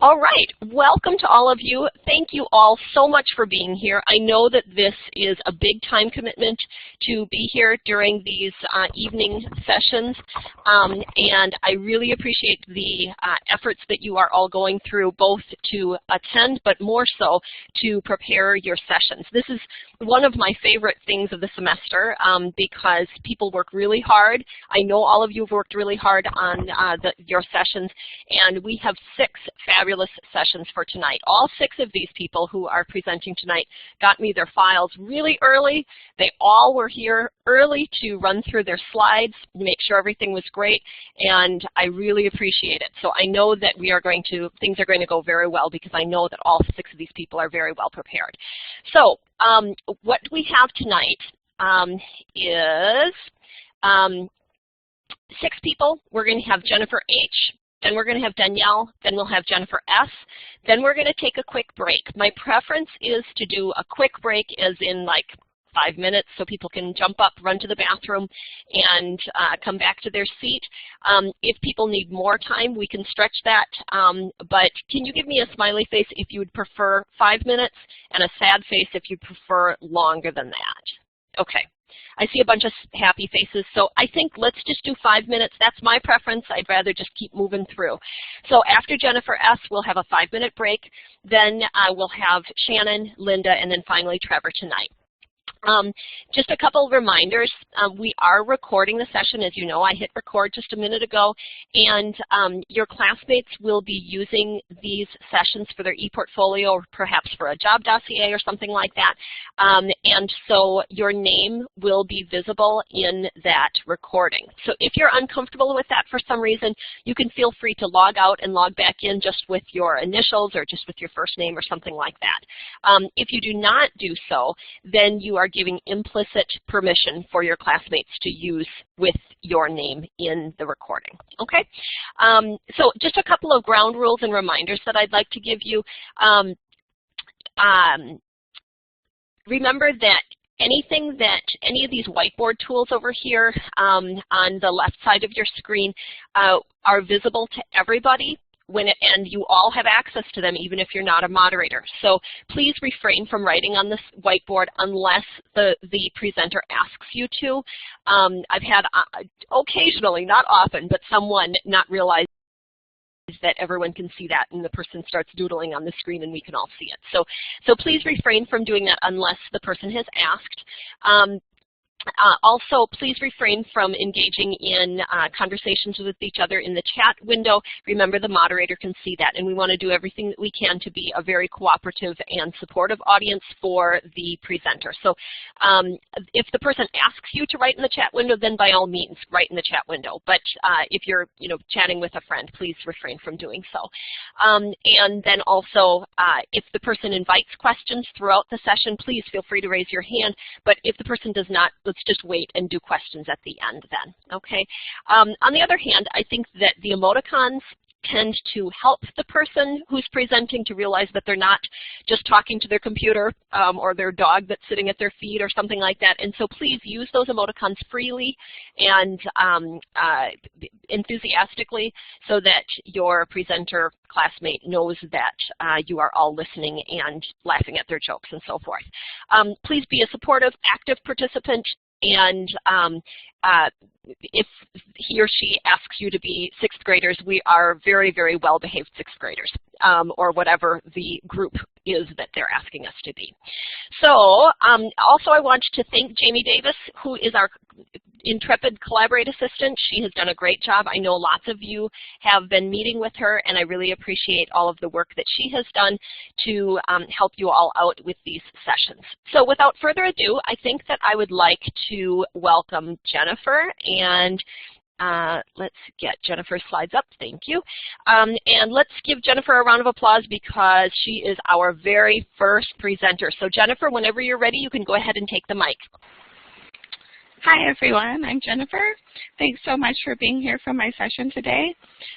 All right, welcome to all of you. Thank you all so much for being here. I know that this is a big time commitment to be here during these evening sessions, and I really appreciate the efforts that you are all going through, both to attend, but more so to prepare your sessions. This is one of my favorite things of the semester because people work really hard. I know all of you have worked really hard on your sessions, and we have 6 fabulous sessions for tonight. All 6 of these people who are presenting tonight got me their files really early. They all were here early to run through their slides, make sure everything was great, and I really appreciate it. So I know that things are going to go very well because I know that all 6 of these people are very well prepared. So what we have tonight is 6 people. We're going to have Jennifer H., then we're going to have Danielle, then we'll have Jennifer S., then we're going to take a quick break. My preference is to do a quick break as in like 5 minutes so people can jump up, run to the bathroom, and come back to their seat. If people need more time, we can stretch that, but can you give me a smiley face if you would prefer 5 minutes, and a sad face if you prefer longer than that? Okay. I see a bunch of happy faces, so I think let's just do 5 minutes. That's my preference. I'd rather just keep moving through. So after Jennifer S., we'll have a 5-minute break. Then we'll have Shannon, Linda, and then finally Trevor tonight. Just a couple of reminders. We are recording the session. As you know, I hit record just a minute ago, and your classmates will be using these sessions for their e-portfolio or perhaps for a job dossier or something like that. And so your name will be visible in that recording. So if you're uncomfortable with that for some reason, you can feel free to log out and log back in just with your initials or just with your first name or something like that. If you do not do so, then you are giving implicit permission for your classmates to use with your name in the recording, okay? So just a couple of ground rules and reminders that I'd like to give you. Remember that any of these whiteboard tools over here on the left side of your screen are visible to everybody. And you all have access to them even if you're not a moderator. So please refrain from writing on this whiteboard unless the presenter asks you to. I've had occasionally, not often, but someone not realize that everyone can see that and the person starts doodling on the screen and we can all see it. So please refrain from doing that unless the person has asked. Also, please refrain from engaging in conversations with each other in the chat window. Remember, the moderator can see that, and we want to do everything that we can to be a very cooperative and supportive audience for the presenter. So if the person asks you to write in the chat window, then by all means, write in the chat window. But if you're chatting with a friend, please refrain from doing so. And then also, if the person invites questions throughout the session, please feel free to raise your hand. But if the person does not, let's just wait and do questions at the end then, okay? On the other hand, I think that the emoticons tend to help the person who's presenting to realize that they're not just talking to their computer or their dog that's sitting at their feet or something like that. And so please use those emoticons freely and enthusiastically so that your presenter classmate knows that you are all listening and laughing at their jokes and so forth. Please be a supportive, active participant, and if he or she asks you to be 6th graders, we are very, very well-behaved 6th graders, or whatever the group is that they're asking us to be. So also I want to thank Jamie Davis, who is our intrepid Collaborate assistant. She has done a great job. I know lots of you have been meeting with her, and I really appreciate all of the work that she has done to help you all out with these sessions. So without further ado, I think that I would like to welcome Jennifer, and let's get Jennifer's slides up, thank you. And let's give Jennifer a round of applause because she is our very first presenter. So Jennifer, whenever you're ready, you can go ahead and take the mic. Hi everyone, I'm Jennifer. Thanks so much for being here for my session today.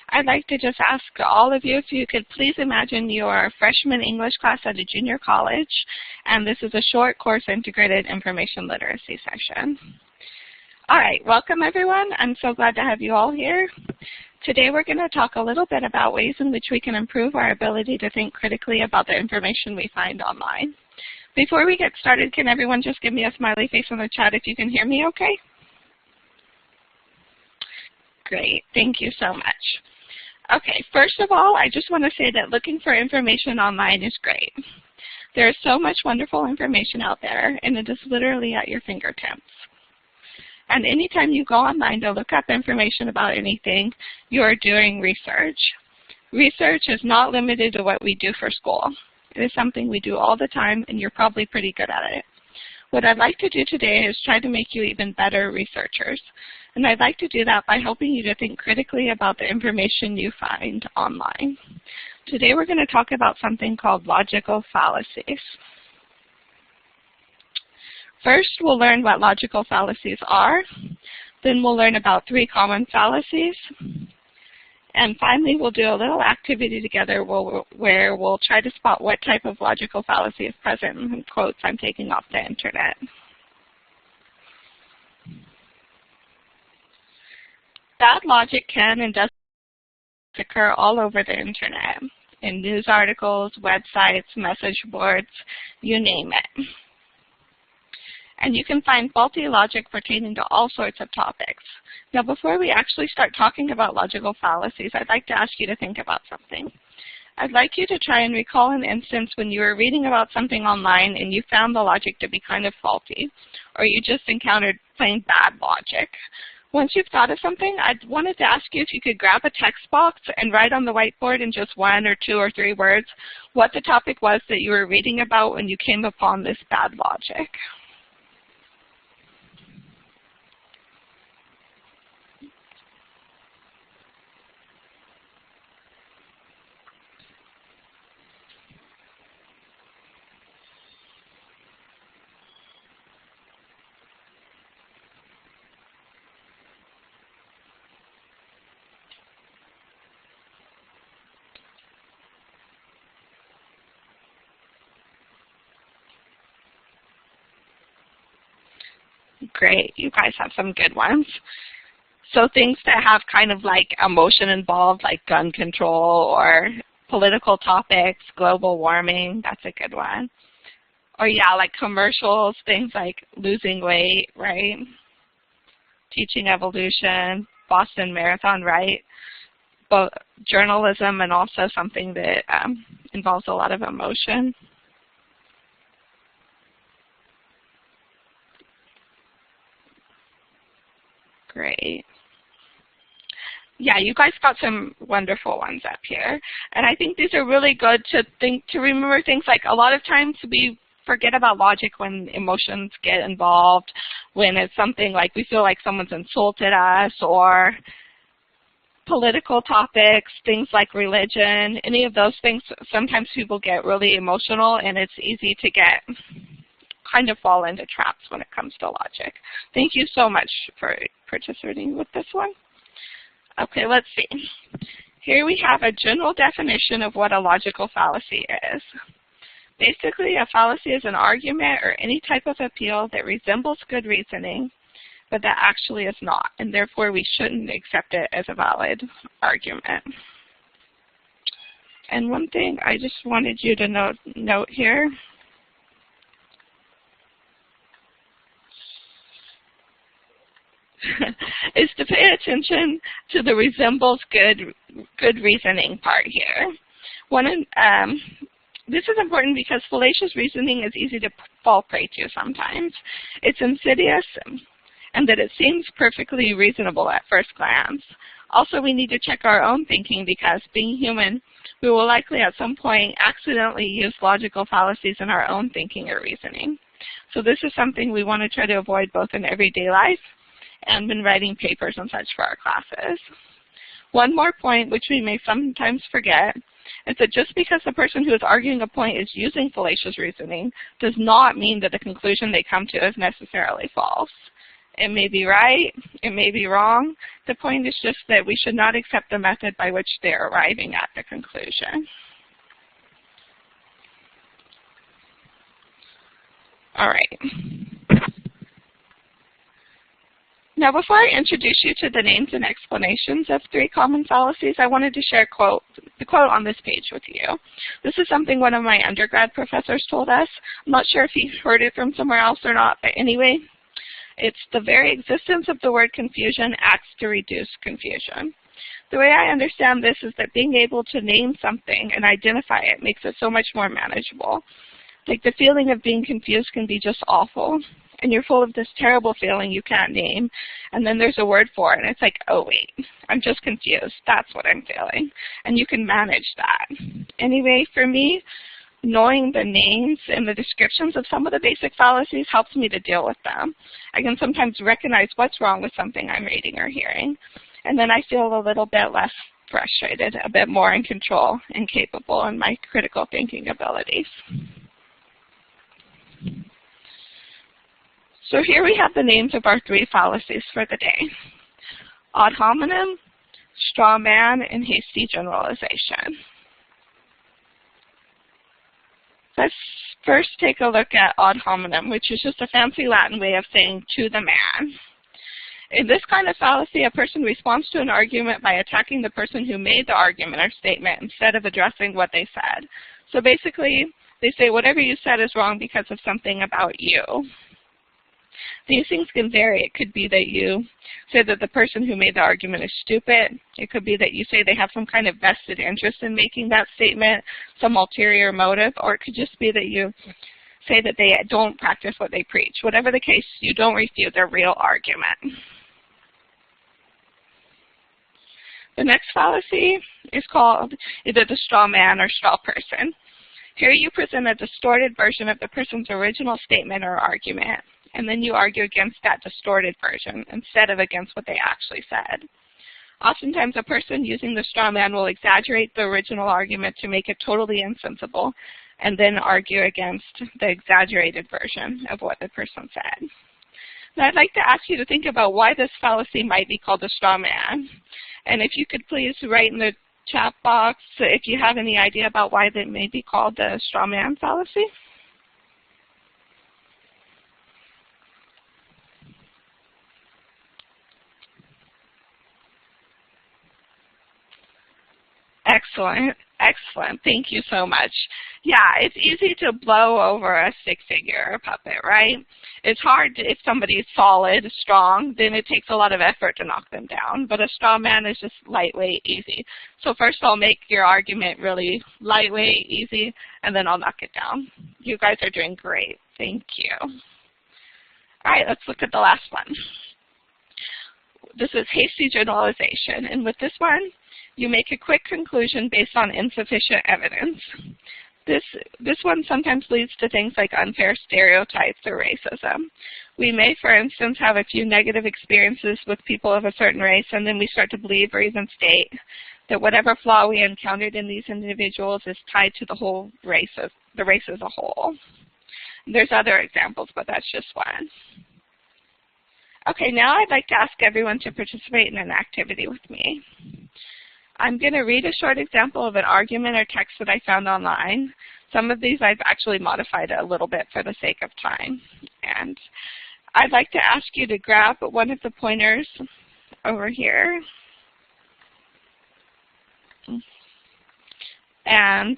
I'd like to just ask all of you if you could please imagine your freshman English class at a junior college, and this is a short course integrated information literacy session. All right, welcome everyone. I'm so glad to have you all here. Today we're going to talk a little bit about ways in which we can improve our ability to think critically about the information we find online. Before we get started, can everyone just give me a smiley face in the chat if you can hear me okay? Great, thank you so much. Okay, first of all, I just want to say that looking for information online is great. There is so much wonderful information out there, and it is literally at your fingertips. And anytime you go online to look up information about anything, you are doing research. Research is not limited to what we do for school. It is something we do all the time, and you're probably pretty good at it. What I'd like to do today is try to make you even better researchers. And I'd like to do that by helping you to think critically about the information you find online. Today we're going to talk about something called logical fallacies. First, we'll learn what logical fallacies are. Then we'll learn about 3 common fallacies. And finally, we'll do a little activity together where we'll try to spot what type of logical fallacy is present in quotes I'm taking off the internet. Bad logic can and does occur all over the internet, in news articles, websites, message boards, you name it. And you can find faulty logic pertaining to all sorts of topics. Now, before we actually start talking about logical fallacies, I'd like to ask you to think about something. I'd like you to try and recall an instance when you were reading about something online and you found the logic to be kind of faulty, or you just encountered plain bad logic. Once you've thought of something, I wanted to ask you if you could grab a text box and write on the whiteboard in just 1 or 2 or 3 words what the topic was that you were reading about when you came upon this bad logic. Great, you guys have some good ones. So things that have kind of like emotion involved, like gun control or political topics, global warming, that's a good one. Or yeah, like commercials, things like losing weight, right? Teaching evolution, Boston Marathon, right? But journalism and also something that involves a lot of emotion. Great. Yeah, you guys got some wonderful ones up here. And I think these are really good to remember things like a lot of times we forget about logic when emotions get involved, when it's something like we feel like someone's insulted us, or political topics, things like religion, any of those things. Sometimes people get really emotional and it's easy to get kind of fall into traps when it comes to logic. Thank you so much for participating with this one. Okay, let's see. Here we have a general definition of what a logical fallacy is. Basically, a fallacy is an argument or any type of appeal that resembles good reasoning, but that actually is not, and therefore we shouldn't accept it as a valid argument. And one thing I just wanted you to note here is to pay attention to the resembles good reasoning part here. This is important because fallacious reasoning is easy to fall prey to sometimes. It's insidious and that it seems perfectly reasonable at first glance. Also, we need to check our own thinking because being human, we will likely at some point accidentally use logical fallacies in our own thinking or reasoning. So this is something we want to try to avoid both in everyday life and when writing papers and such for our classes. One more point, which we may sometimes forget, is that just because the person who is arguing a point is using fallacious reasoning does not mean that the conclusion they come to is necessarily false. It may be right, it may be wrong. The point is just that we should not accept the method by which they're arriving at the conclusion. All right. Now, before I introduce you to the names and explanations of 3 common fallacies, I wanted to share the quote on this page with you. This is something one of my undergrad professors told us. I'm not sure if he heard it from somewhere else or not, but anyway, it's the very existence of the word confusion acts to reduce confusion. The way I understand this is that being able to name something and identify it makes it so much more manageable. Like the feeling of being confused can be just awful, and you're full of this terrible feeling you can't name, and then there's a word for it, and it's like, oh wait, I'm just confused. That's what I'm feeling. And you can manage that. Anyway, for me, knowing the names and the descriptions of some of the basic fallacies helps me to deal with them. I can sometimes recognize what's wrong with something I'm reading or hearing, and then I feel a little bit less frustrated, a bit more in control and capable in my critical thinking abilities. So here we have the names of our 3 fallacies for the day: ad hominem, straw man, and hasty generalization. Let's first take a look at ad hominem, which is just a fancy Latin way of saying to the man. In this kind of fallacy, a person responds to an argument by attacking the person who made the argument or statement instead of addressing what they said. So basically, they say whatever you said is wrong because of something about you. These things can vary. It could be that you say that the person who made the argument is stupid. It could be that you say they have some kind of vested interest in making that statement, some ulterior motive, or it could just be that you say that they don't practice what they preach. Whatever the case, you don't refute their real argument. The next fallacy is called either the straw man or straw person. Here you present a distorted version of the person's original statement or argument, and then you argue against that distorted version instead of against what they actually said. Oftentimes, a person using the straw man will exaggerate the original argument to make it totally insensible, and then argue against the exaggerated version of what the person said. Now, I'd like to ask you to think about why this fallacy might be called a straw man. And if you could please write in the chat box if you have any idea about why that may be called the straw man fallacy. Excellent. Excellent. Thank you so much. Yeah, it's easy to blow over a stick figure or puppet, right? It's hard if somebody's solid, strong, then it takes a lot of effort to knock them down. But a straw man is just lightweight, easy. So first I'll make your argument really lightweight, easy, and then I'll knock it down. You guys are doing great. Thank you. All right, let's look at the last one. This is hasty generalization. And with this one, you make a quick conclusion based on insufficient evidence. This one sometimes leads to things like unfair stereotypes or racism. We may, for instance, have a few negative experiences with people of a certain race, and then we start to believe or even state that whatever flaw we encountered in these individuals is tied to the whole race, the race as a whole. There's other examples, but that's just one. Okay, now I'd like to ask everyone to participate in an activity with me. I'm going to read a short example of an argument or text that I found online. Some of these I've actually modified a little bit for the sake of time. And I'd like to ask you to grab one of the pointers over here. And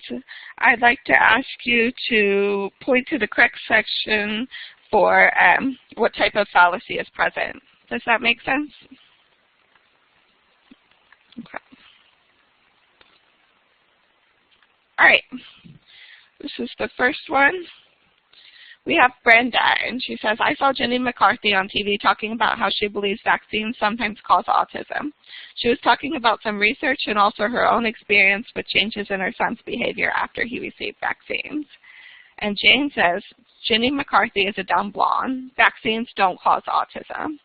I'd like to ask you to point to the correct section for what type of fallacy is present. Does that make sense? Okay. All right, this is the first one. We have Brenda, and she says, I saw Jenny McCarthy on TV talking about how she believes vaccines sometimes cause autism. She was talking about some research and also her own experience with changes in her son's behavior after he received vaccines. And Jane says, Jenny McCarthy is a dumb blonde. Vaccines don't cause autism.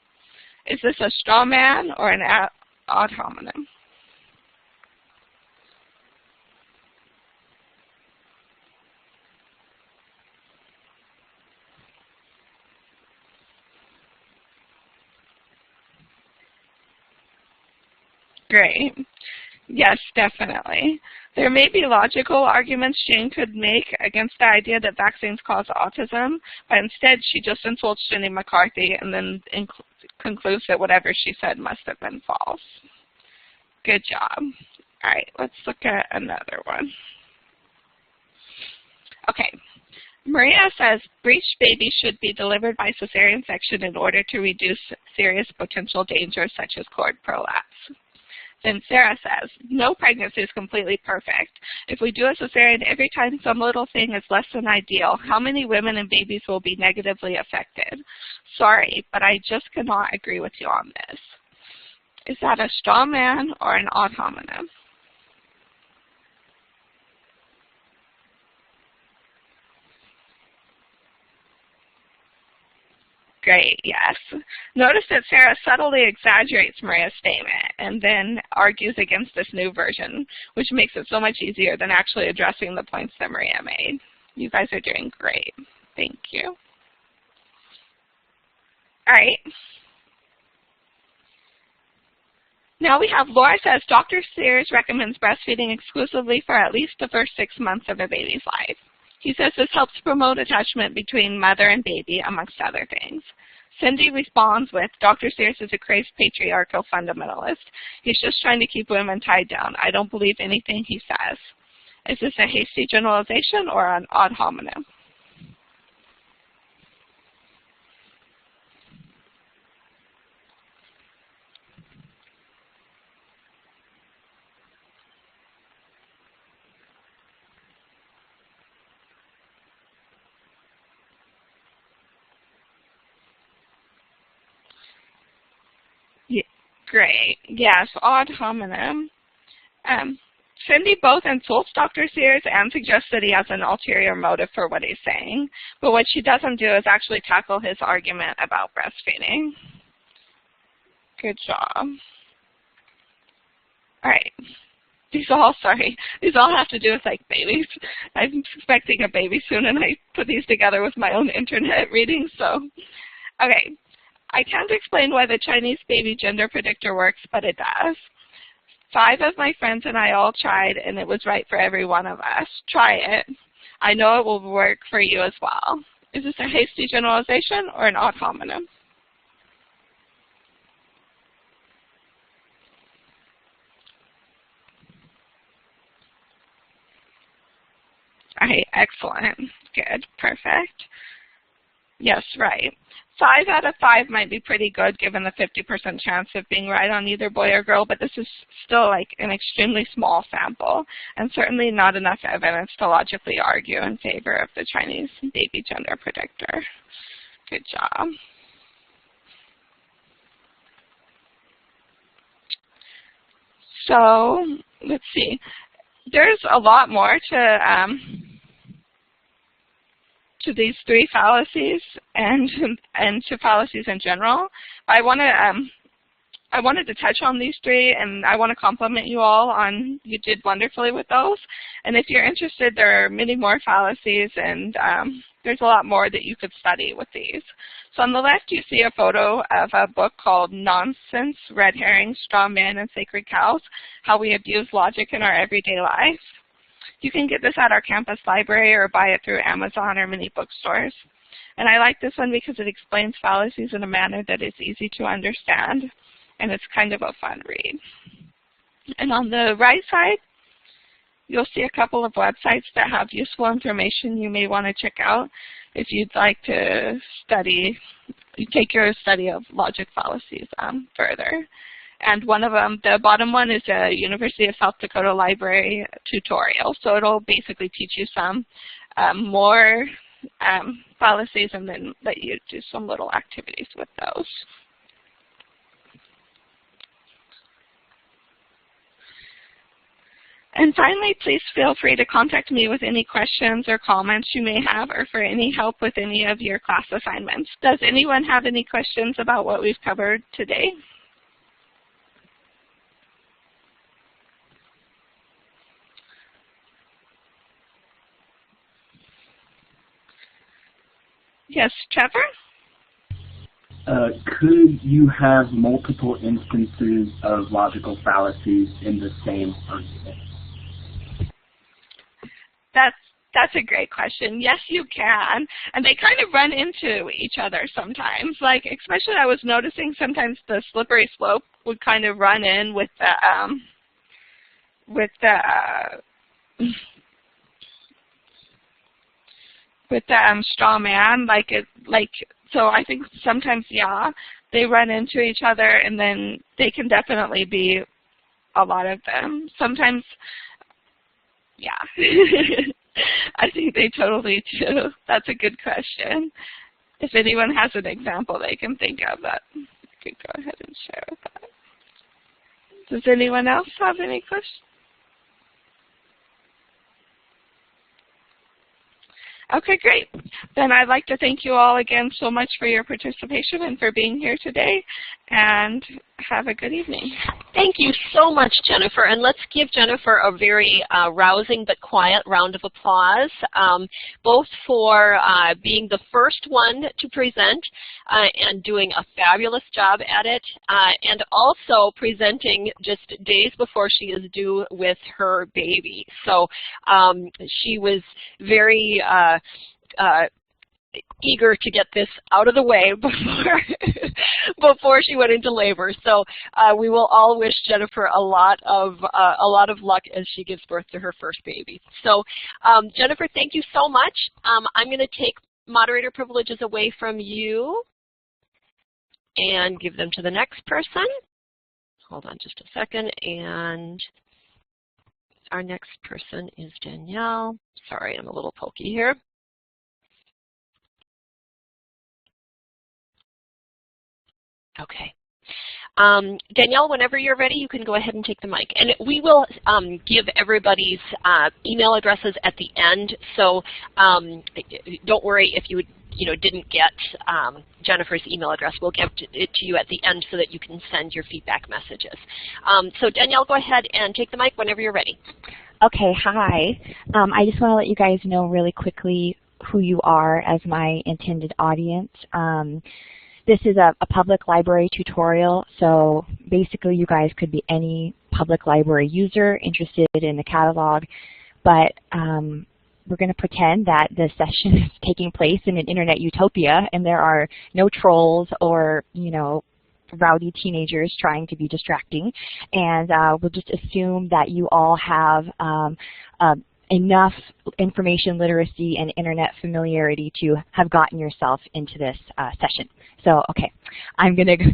Is this a straw man or an ad hominem? Great. Yes, definitely. There may be logical arguments Jane could make against the idea that vaccines cause autism, but instead she just insults Jenny McCarthy and then concludes that whatever she said must have been false. Good job. All right, let's look at another one. Okay. Maria says breech babies should be delivered by cesarean section in order to reduce serious potential dangers such as cord prolapse. Then Sarah says, no pregnancy is completely perfect. If we do a cesarean every time some little thing is less than ideal, how many women and babies will be negatively affected? Sorry, but I just cannot agree with you on this. Is that a straw man or an ad hominem? Great, yes. Notice that Sarah subtly exaggerates Maria's statement and then argues against this new version, which makes it so much easier than actually addressing the points that Maria made. You guys are doing great. Thank you. All right. Now we have Laura says, Dr. Sears recommends breastfeeding exclusively for at least the first 6 months of a baby's life. He says this helps promote attachment between mother and baby, amongst other things. Cindy responds with, Dr. Sears is a crazed patriarchal fundamentalist. He's just trying to keep women tied down. I don't believe anything he says. Is this a hasty generalization or an ad hominem? Great. Yes, ad hominem. Cindy both insults Dr. Sears and suggests that he has an ulterior motive for what he's saying. But what she doesn't do is actually tackle his argument about breastfeeding. Good job. All right. These all have to do with like babies. I'm expecting a baby soon, and I put these together with my own internet reading. So, okay. I can't explain why the Chinese baby gender predictor works, but it does. 5 of my friends and I all tried, and it was right for every one of us. Try it. I know it will work for you as well. Is this a hasty generalization or an ad hominem? All right, excellent. Good, perfect. Yes, right. 5 out of 5 might be pretty good given the 50% chance of being right on either boy or girl, but this is still like an extremely small sample and certainly not enough evidence to logically argue in favor of the Chinese baby gender predictor. Good job. So let's see. There's a lot more to these 3 fallacies and to fallacies in general. I wanted to touch on these 3, and I want to compliment you all on you did wonderfully with those. And if you're interested, there are many more fallacies, and there's a lot more that you could study with these. So on the left, you see a photo of a book called Nonsense, Red Herrings, Straw Man, and Sacred Cows, How We Abuse Logic in Our Everyday Life. You can get this at our campus library or buy it through Amazon or many bookstores. And I like this one because it explains fallacies in a manner that is easy to understand, and it's kind of a fun read. And on the right side, you'll see a couple of websites that have useful information you may want to check out if you'd like to take your study of logic fallacies further. And one of them, the bottom one, is a University of South Dakota library tutorial. So it'll basically teach you some more fallacies and then let you do some little activities with those. And finally, please feel free to contact me with any questions or comments you may have or for any help with any of your class assignments. Does anyone have any questions about what we've covered today? Yes, Trevor? Could you have multiple instances of logical fallacies in the same argument? That's a great question. Yes, you can. And they kind of run into each other sometimes. Like, especially I was noticing sometimes the slippery slope would kind of run in with the straw man. So I think sometimes, yeah, they run into each other, and then they can definitely be a lot of them. Sometimes, yeah. I think they totally do. That's a good question. If anyone has an example they can think of, that you could go ahead and share with that. Does anyone else have any questions? Okay, great. Then I'd like to thank you all again so much for your participation and for being here today, and have a good evening. Thank you so much, Jennifer. And let's give Jennifer a very rousing but quiet round of applause, both for being the first one to present and doing a fabulous job at it, and also presenting just days before she is due with her baby. So she was very eager to get this out of the way before she went into labor. So we will all wish Jennifer a lot of luck as she gives birth to her first baby. So Jennifer, thank you so much. I'm going to take moderator privileges away from you and give them to the next person. Hold on just a second. And our next person is Danielle. Sorry, I'm a little pokey here. Okay. Danielle, whenever you're ready, you can go ahead and take the mic. And we will give everybody's email addresses at the end, so don't worry if you didn't get Jennifer's email address. We'll give it to you at the end so that you can send your feedback messages. So Danielle, go ahead and take the mic whenever you're ready. Okay, hi. I just want to let you guys know really quickly who you are as my intended audience. This is a public library tutorial, so basically you guys could be any public library user interested in the catalog, but we're going to pretend that the session is taking place in an internet utopia and there are no trolls or, rowdy teenagers trying to be distracting, and we'll just assume that you all have enough information literacy and internet familiarity to have gotten yourself into this session. So, okay,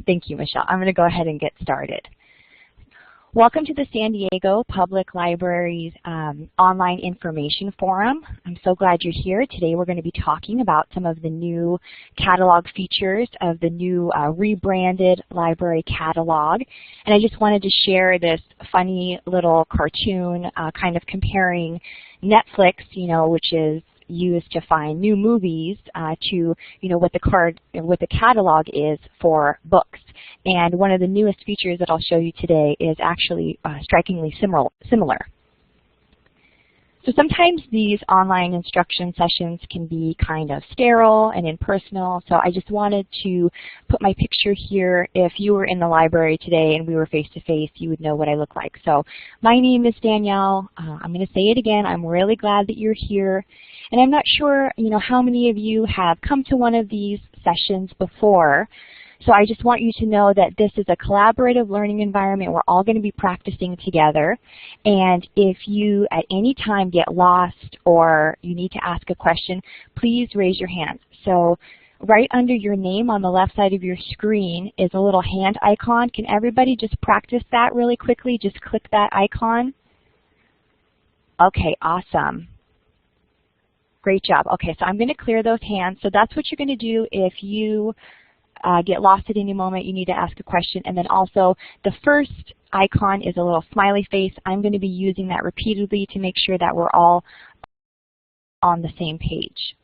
thank you, Michelle. I'm going to go ahead and get started. Welcome to the San Diego Public Library's Online Information Forum. I'm so glad you're here. Today we're going to be talking about some of the new catalog features of the new rebranded library catalog. And I just wanted to share this funny little cartoon kind of comparing Netflix, which is used to find new movies to what the catalog is for books. And one of the newest features that I'll show you today is actually strikingly similar. So sometimes these online instruction sessions can be kind of sterile and impersonal, so I just wanted to put my picture here. If you were in the library today and we were face-to-face, you would know what I look like. So my name is Danielle. I'm going to say it again. I'm really glad that you're here. And I'm not sure, how many of you have come to one of these sessions before. So I just want you to know that this is a collaborative learning environment. We're all going to be practicing together. And if you at any time get lost or you need to ask a question, please raise your hand. So right under your name on the left side of your screen is a little hand icon. Can everybody just practice that really quickly? Just click that icon. Okay, awesome. Great job. Okay, so I'm going to clear those hands. So that's what you're going to do if you get lost at any moment, you need to ask a question. And then also the first icon is a little smiley face. I'm going to be using that repeatedly to make sure that we're all on the same page.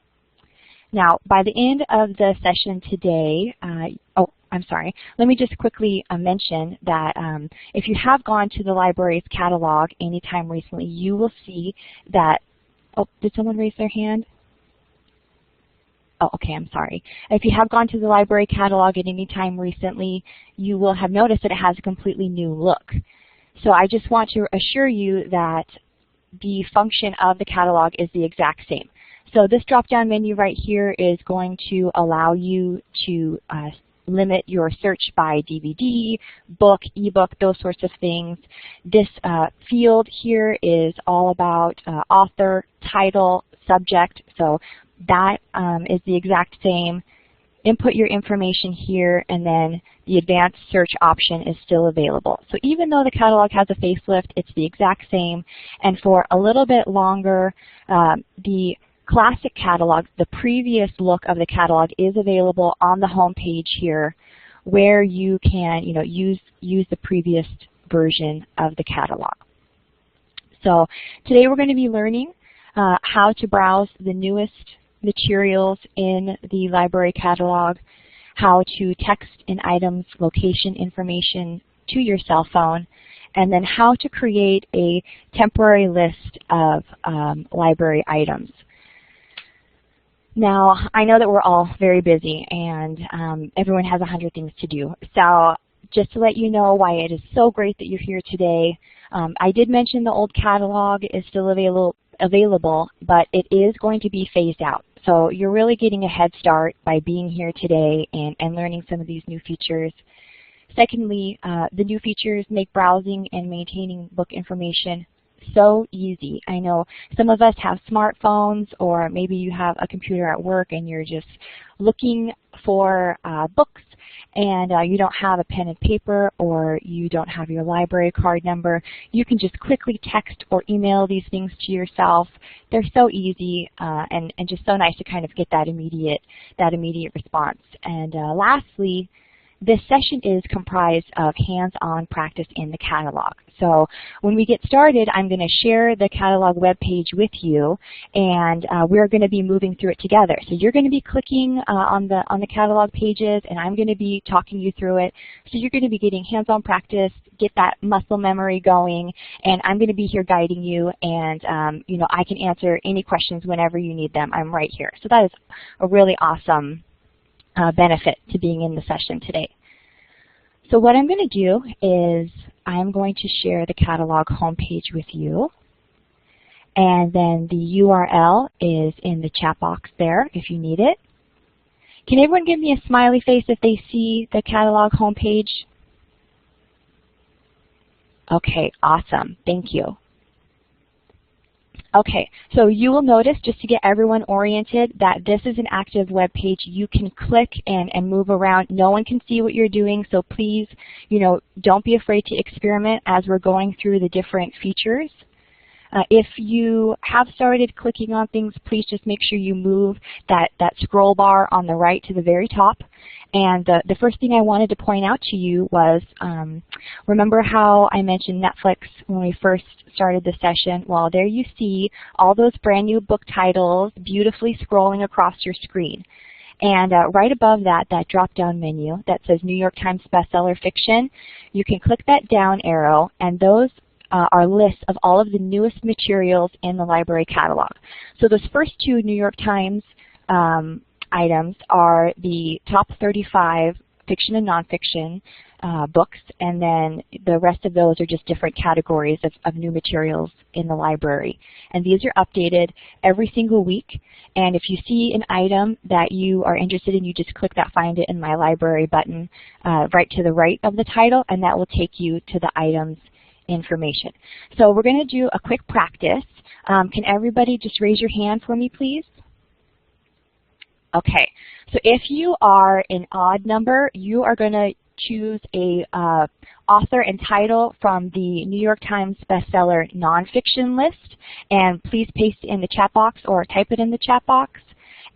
Now, by the end of the session today, I'm sorry, let me just quickly mention that if you have gone to the library's catalog anytime recently, you will see that, did someone raise their hand? Oh, okay, I'm sorry. If you have gone to the library catalog at any time recently, you will have noticed that it has a completely new look. So I just want to assure you that the function of the catalog is the exact same. So this drop-down menu right here is going to allow you to limit your search by DVD, book, ebook, those sorts of things. This field here is all about author, title, subject, so that is the exact same. Input your information here, and then the advanced search option is still available. So even though the catalog has a facelift, it's the exact same. And for a little bit longer, the classic catalog, the previous look of the catalog, is available on the home page here, where you can use the previous version of the catalog. So today we're going to be learning how to browse the newest materials in the library catalog, how to text an item's location information to your cell phone, and then how to create a temporary list of library items. Now, I know that we're all very busy and everyone has 100 things to do. So just to let you know why it is so great that you're here today, I did mention the old catalog is still available, but it is going to be phased out. So you're really getting a head start by being here today and learning some of these new features. Secondly, the new features make browsing and maintaining book information so easy. I know some of us have smartphones, or maybe you have a computer at work and you're just looking for books, and you don't have a pen and paper, or you don't have your library card number. You can just quickly text or email these things to yourself. They're so easy and just so nice to kind of get that immediate response. And lastly, this session is comprised of hands-on practice in the catalog. So when we get started, I'm going to share the catalog web page with you, and we're going to be moving through it together. So you're going to be clicking on the catalog pages, and I'm going to be talking you through it. So you're going to be getting hands-on practice, get that muscle memory going, and I'm going to be here guiding you, and I can answer any questions whenever you need them. I'm right here. So that is a really awesome benefit to being in the session today. So what I'm going to do is I'm going to share the catalog homepage with you, and then the URL is in the chat box there if you need it. Can everyone give me a smiley face if they see the catalog homepage? Okay, awesome. Thank you. Okay, so you will notice, just to get everyone oriented, that this is an active web page. You can click and move around. No one can see what you're doing, so please, don't be afraid to experiment as we're going through the different features. If you have started clicking on things, please just make sure you move that scroll bar on the right to the very top. And the first thing I wanted to point out to you was, remember how I mentioned Netflix when we first started the session? Well, there you see all those brand new book titles beautifully scrolling across your screen. And right above that drop-down menu that says New York Times bestseller fiction, you can click that down arrow, and those are lists of all of the newest materials in the library catalog. So those first two New York Times items are the top 35 fiction and nonfiction books, and then the rest of those are just different categories of new materials in the library. And these are updated every single week. And if you see an item that you are interested in, you just click that Find It in My Library button right to the right of the title, and that will take you to the item's information. So we're going to do a quick practice. Can everybody just raise your hand for me, please? Okay, so if you are an odd number, you are going to choose a author and title from the New York Times bestseller nonfiction list, and please paste it in the chat box or type it in the chat box.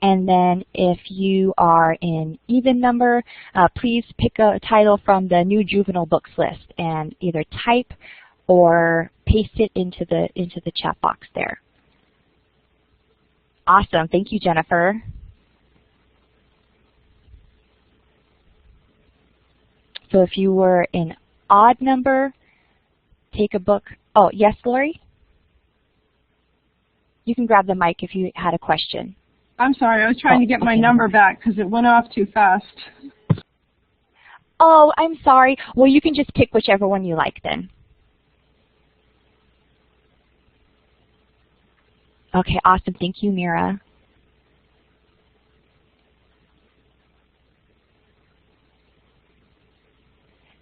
And then if you are in even number, please pick a title from the new juvenile books list and either type or paste it into the chat box there. Awesome, thank you, Jennifer. So if you were an odd number, take a book. Oh, yes, Lori? You can grab the mic if you had a question. I'm sorry, I was trying to get my number back because it went off too fast. Oh, I'm sorry. Well, you can just pick whichever one you like then. Okay, awesome. Thank you, Mira.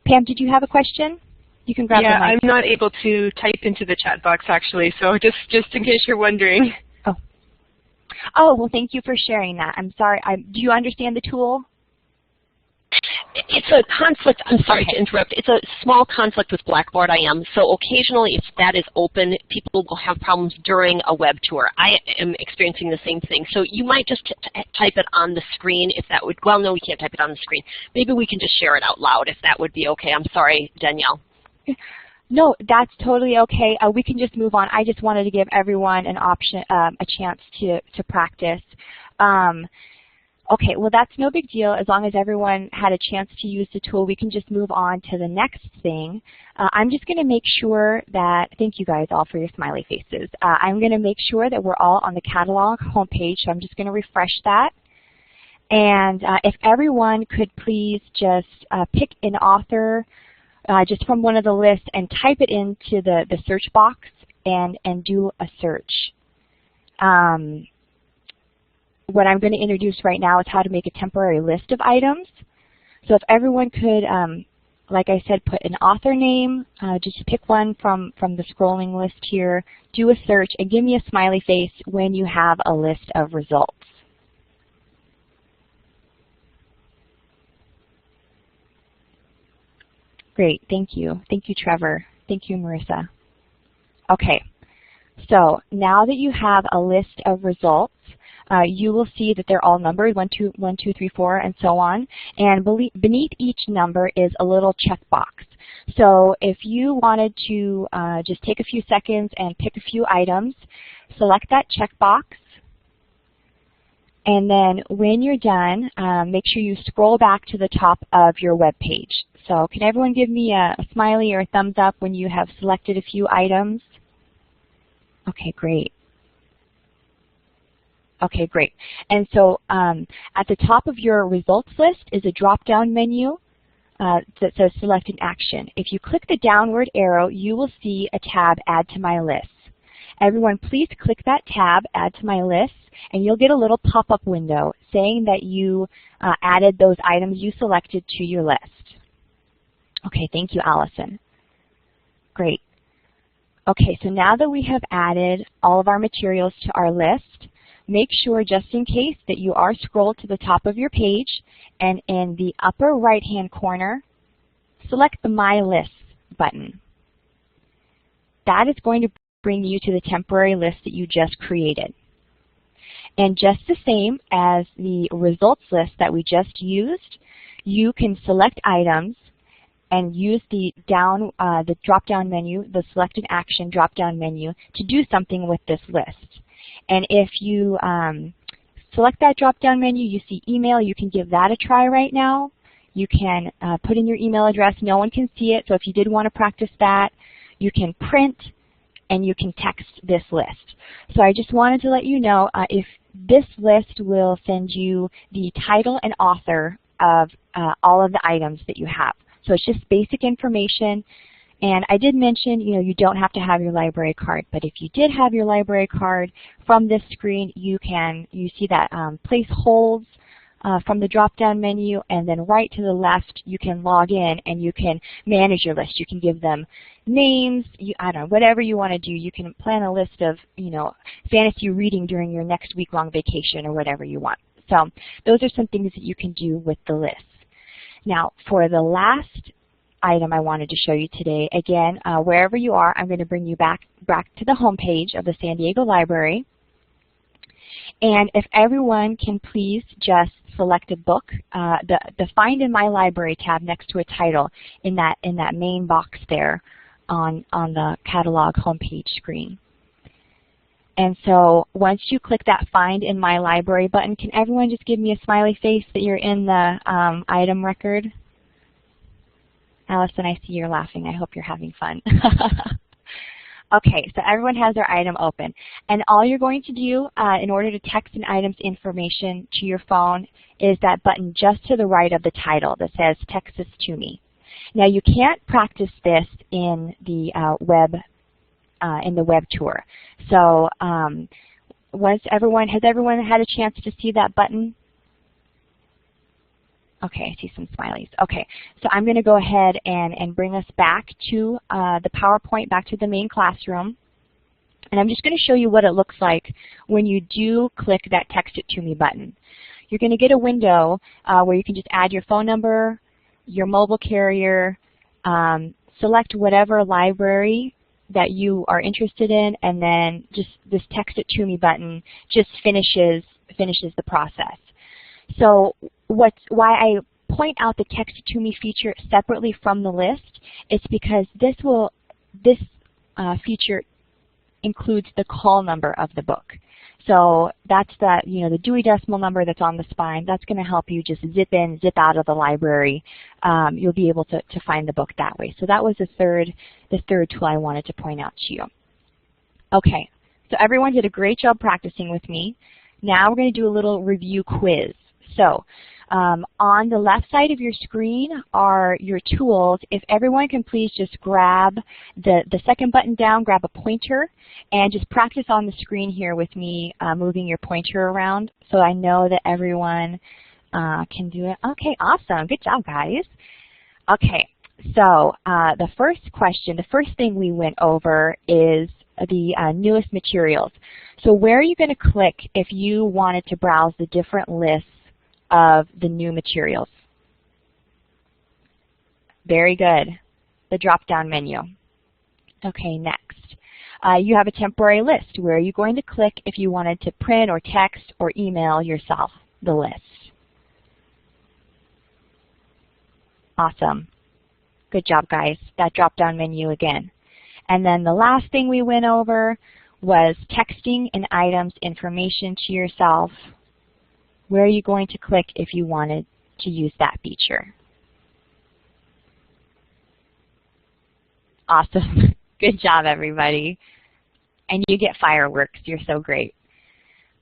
Pam, did you have a question? You can grab the mic. Yeah, I'm not able to type into the chat box actually, so just in case you're wondering. Oh, well, thank you for sharing that. I'm sorry. Do you understand the tool? It's a conflict, I'm sorry to interrupt, it's a small conflict with Blackboard IM, so occasionally if that is open, people will have problems during a web tour. I am experiencing the same thing, so you might just type it on the screen if that would, well no, we can't type it on the screen. Maybe we can just share it out loud if that would be okay. I'm sorry, Danielle. No, that's totally okay. We can just move on. I just wanted to give everyone an option, a chance to practice. Okay, well that's no big deal. As long as everyone had a chance to use the tool, we can just move on to the next thing. I'm just going to make sure that, thank you guys all for your smiley faces. I'm going to make sure that we're all on the catalog homepage, so I'm just going to refresh that. And if everyone could please just pick an author just from one of the lists and type it into the search box and do a search. What I'm going to introduce right now is how to make a temporary list of items. So if everyone could, like I said, put an author name, just pick one from the scrolling list here, do a search, and give me a smiley face when you have a list of results. Great, thank you. Thank you, Trevor. Thank you, Marissa. Okay, so now that you have a list of results, you will see that they're all numbered, 1, 2, 3, 4, and so on. And beneath each number is a little checkbox. So if you wanted to just take a few seconds and pick a few items, select that checkbox. And then when you're done, make sure you scroll back to the top of your web page. So can everyone give me a smiley or a thumbs up when you have selected a few items? Okay, great. Okay, great. And so at the top of your results list is a drop-down menu that says Select an Action. If you click the downward arrow, you will see a tab, Add to My List. Everyone, please click that tab, Add to My List, and you'll get a little pop-up window saying that you added those items you selected to your list. Okay, thank you, Allison. Great. Okay, so now that we have added all of our materials to our list, make sure, just in case, that you are scrolled to the top of your page, and in the upper right-hand corner, select the My List button. That is going to bring you to the temporary list that you just created. And just the same as the results list that we just used, you can select items and use the drop-down menu, the Select an Action drop-down menu, to do something with this list. And if you select that drop-down menu, you see email, you can give that a try right now. You can put in your email address. No one can see it, so if you did want to practice that, you can print and you can text this list. So I just wanted to let you know if this list will send you the title and author of all of the items that you have. So it's just basic information. And I did mention, you don't have to have your library card, but if you did have your library card, from this screen you see that place holds from the drop-down menu, and then right to the left you can log in and you can manage your list. You can give them names, I don't know, whatever you want to do. You can plan a list of, fantasy reading during your next week-long vacation or whatever you want. So those are some things that you can do with the list. Now, for the last item I wanted to show you today, again, wherever you are, I'm going to bring you back to the home page of the San Diego Library. And if everyone can please just select a book, the Find in My Library tab next to a title in that main box there on the catalog homepage screen. And so once you click that Find in My Library button, can everyone just give me a smiley face that you're in the item record? Allison, I see you're laughing. I hope you're having fun. Okay, so everyone has their item open. And all you're going to do in order to text an item's information to your phone is that button just to the right of the title that says Text This to Me. Now you can't practice this in the web tour. So has everyone had a chance to see that button? Okay, I see some smileys. Okay, so I'm going to go ahead and bring us back to the PowerPoint, back to the main classroom. And I'm just going to show you what it looks like when you do click that Text It To Me button. You're going to get a window where you can just add your phone number, your mobile carrier, select whatever library that you are interested in, and then just this Text It To Me button just finishes the process. So why I point out the Text It To Me feature separately from the list, it's because this feature includes the call number of the book. So that's the Dewey Decimal Number that's on the spine. That's going to help you just zip in, zip out of the library. You'll be able to find the book that way. So that was the third tool I wanted to point out to you. Okay, so everyone did a great job practicing with me. Now we're going to do a little review quiz. So on the left side of your screen are your tools. If everyone can please just grab the second button down, grab a pointer, and just practice on the screen here with me moving your pointer around so I know that everyone can do it. Okay, awesome. Good job, guys. Okay, so the first question, the first thing we went over is the newest materials. So where are you going to click if you wanted to browse the different lists of the new materials? Very good. The drop-down menu. Okay, next. You have a temporary list. Where are you going to click if you wanted to print or text or email yourself the list? Awesome. Good job, guys. That drop-down menu again. And then the last thing we went over was texting an item's information to yourself. Where are you going to click if you wanted to use that feature? Awesome. Good job, everybody. And you get fireworks. You're so great.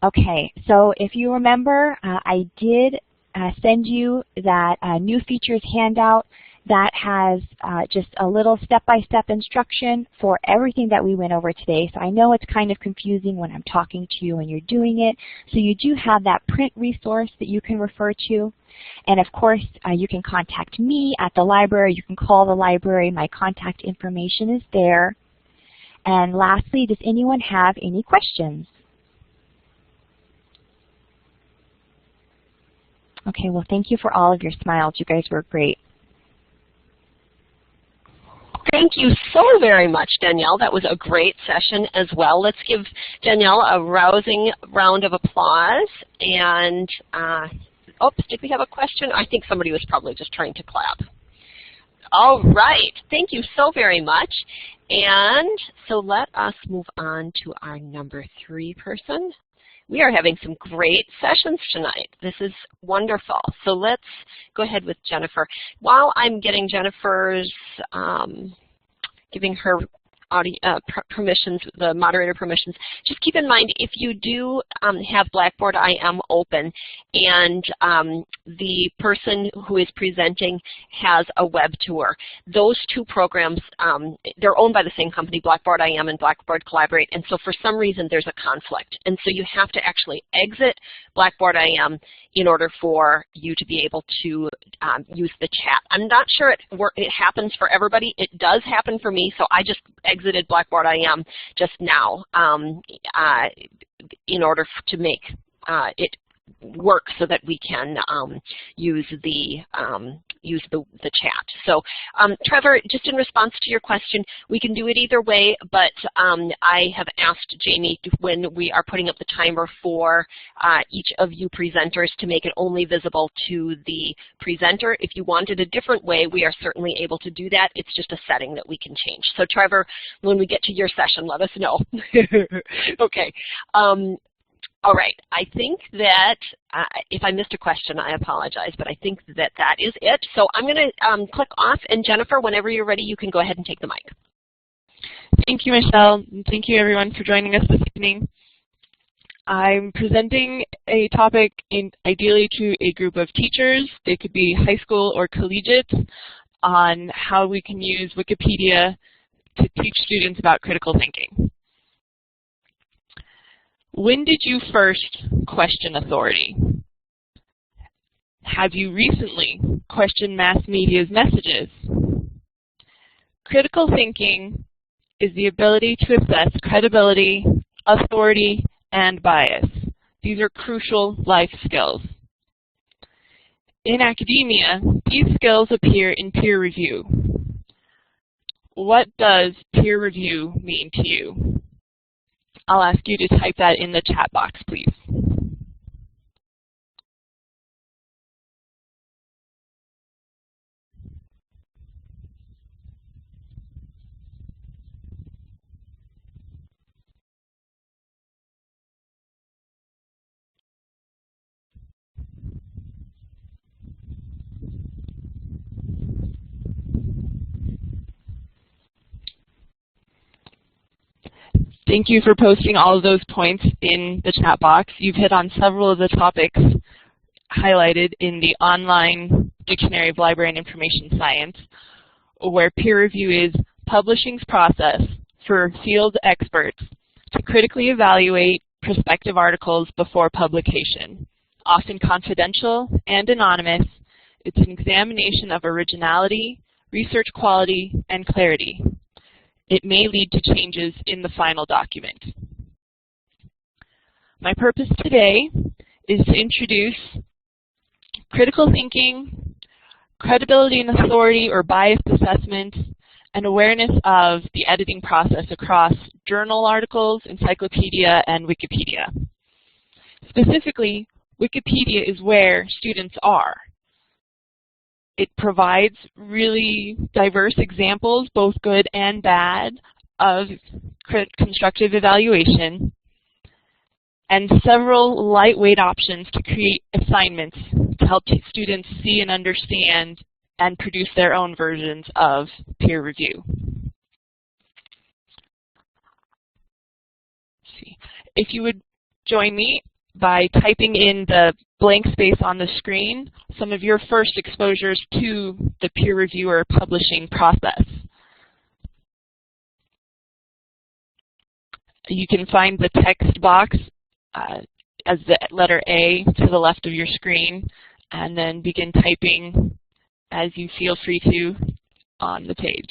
Okay, so if you remember, I did send you that new features handout that has just a little step-by-step instruction for everything that we went over today. So I know it's kind of confusing when I'm talking to you and you're doing it. So you do have that print resource that you can refer to. And of course, you can contact me at the library. You can call the library. My contact information is there. And lastly, does anyone have any questions? Okay, well, thank you for all of your smiles. You guys were great. Thank you so very much, Danielle. That was a great session as well. Let's give Danielle a rousing round of applause. And, oops, did we have a question? I think somebody was probably just trying to clap. All right. Thank you so very much. And so let us move on to our number 3 person. We are having some great sessions tonight. This is wonderful. So let's go ahead with Jennifer. While I'm getting Jennifer's, giving her permissions, the moderator permissions, just keep in mind if you do have Blackboard IM open and the person who is presenting has a web tour, those two programs, they're owned by the same company, Blackboard IM and Blackboard Collaborate, and so for some reason there's a conflict. And so you have to actually exit Blackboard IM in order for you to be able to use the chat. I'm not sure it happens for everybody. It does happen for me, so I just exited Blackboard IM just now in order to make it work so that we can use the chat. So Trevor, just in response to your question, we can do it either way, but I have asked Jamie when we are putting up the timer for each of you presenters to make it only visible to the presenter. If you wanted a different way, we are certainly able to do that. It's just a setting that we can change. So Trevor, when we get to your session, let us know. Okay. All right, I think that if I missed a question, I apologize, but I think that that is it. So I'm going to click off, and Jennifer, whenever you're ready, you can go ahead and take the mic. Thank you, Michelle, and thank you everyone for joining us this evening. I'm presenting a topic ideally to a group of teachers. They could be high school or collegiate, on how we can use Wikipedia to teach students about critical thinking. When did you first question authority? Have you recently questioned mass media's messages? Critical thinking is the ability to assess credibility, authority, and bias. These are crucial life skills. In academia, these skills appear in peer review. What does peer review mean to you? I'll ask you to type that in the chat box, please. Thank you for posting all of those points in the chat box. You've hit on several of the topics highlighted in the online Dictionary of Library and Information Science, where peer review is publishing's process for field experts to critically evaluate prospective articles before publication. Often confidential and anonymous, it's an examination of originality, research quality, and clarity. It may lead to changes in the final document. My purpose today is to introduce critical thinking, credibility and authority or bias assessment, and awareness of the editing process across journal articles, encyclopedia, and Wikipedia. Specifically, Wikipedia is where students are. It provides really diverse examples, both good and bad, of constructive evaluation, and several lightweight options to create assignments to help students see and understand and produce their own versions of peer review. Let's see. If you would join me by typing in the blank space on the screen some of your first exposures to the peer reviewer publishing process. You can find the text box as the letter A to the left of your screen, and then begin typing as you feel free to on the page.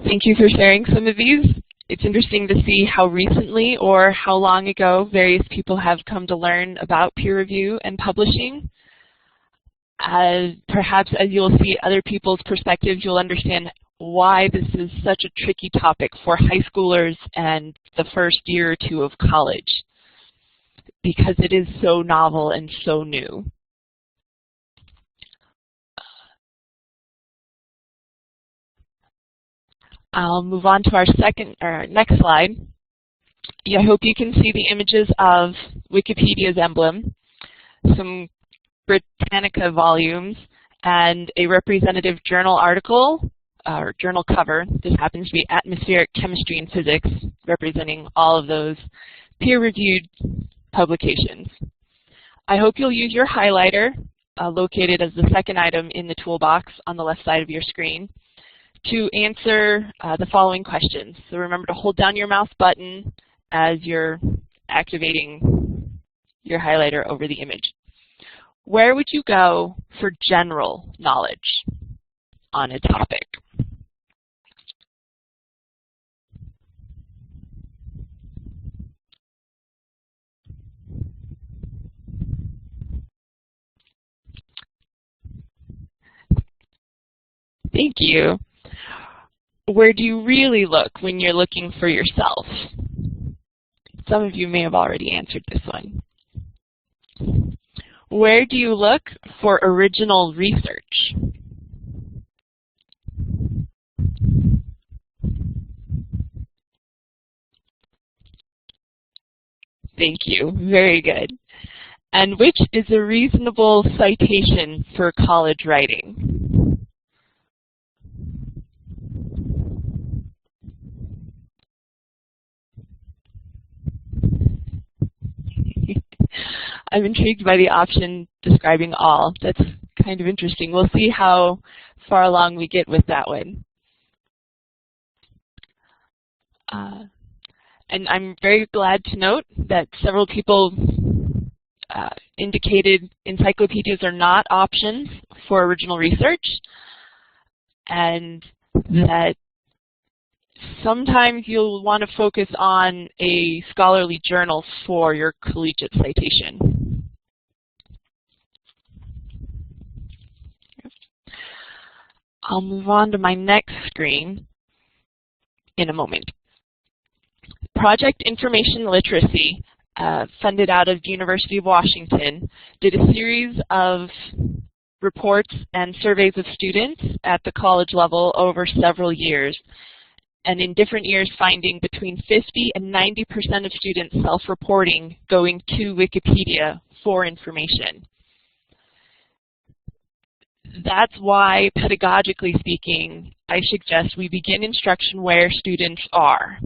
Thank you for sharing some of these. It's interesting to see how recently or how long ago various people have come to learn about peer review and publishing. Perhaps as you'll see other people's perspectives, you'll understand why this is such a tricky topic for high schoolers and the first year or two of college, because it is so novel and so new. I'll move on to our next slide. I hope you can see the images of Wikipedia's emblem, some Britannica volumes, and a representative journal article, or journal cover. This happens to be Atmospheric Chemistry and Physics, representing all of those peer-reviewed publications. I hope you'll use your highlighter, located as the second item in the toolbox on the left side of your screen, to answer the following questions. So remember to hold down your mouse button as you're activating your highlighter over the image. Where would you go for general knowledge on a topic? Thank you. Where do you really look when you're looking for yourself? Some of you may have already answered this one. Where do you look for original research? Thank you. Very good. And which is a reasonable citation for college writing? I'm intrigued by the option describing all. That's kind of interesting. We'll see how far along we get with that one. And I'm very glad to note that several people indicated encyclopedias are not options for original research, and that sometimes you'll want to focus on a scholarly journal for your collegiate citation. I'll move on to my next screen in a moment. Project Information Literacy, funded out of the University of Washington, did a series of reports and surveys of students at the college level over several years, and in different years finding between 50 and 90% of students self-reporting going to Wikipedia for information. That's why, pedagogically speaking, I suggest we begin instruction where students are.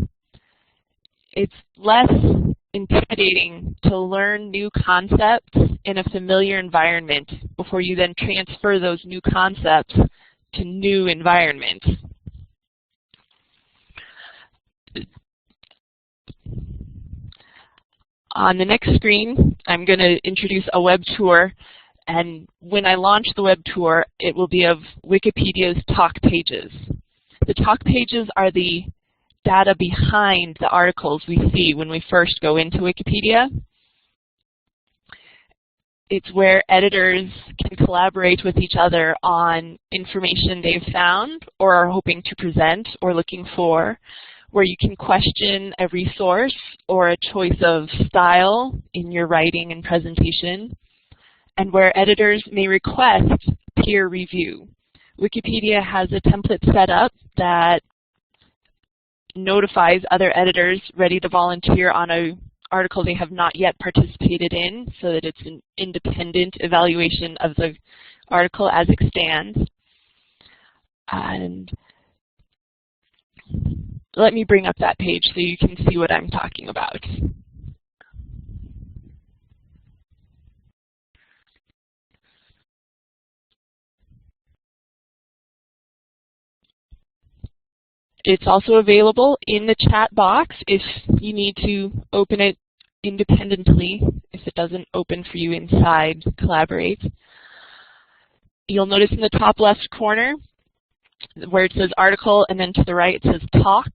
It's less intimidating to learn new concepts in a familiar environment before you then transfer those new concepts to new environments. On the next screen, I'm going to introduce a web tour, and when I launch the web tour, it will be of Wikipedia's talk pages. The talk pages are the data behind the articles we see when we first go into Wikipedia. It's where editors can collaborate with each other on information they've found or are hoping to present or looking for, where you can question a resource or a choice of style in your writing and presentation, and where editors may request peer review. Wikipedia has a template set up that notifies other editors ready to volunteer on an article they have not yet participated in, so that it's an independent evaluation of the article as it stands. And let me bring up that page so you can see what I'm talking about. It's also available in the chat box if you need to open it independently, if it doesn't open for you inside Collaborate. You'll notice in the top left corner where it says article, and then to the right it says talk.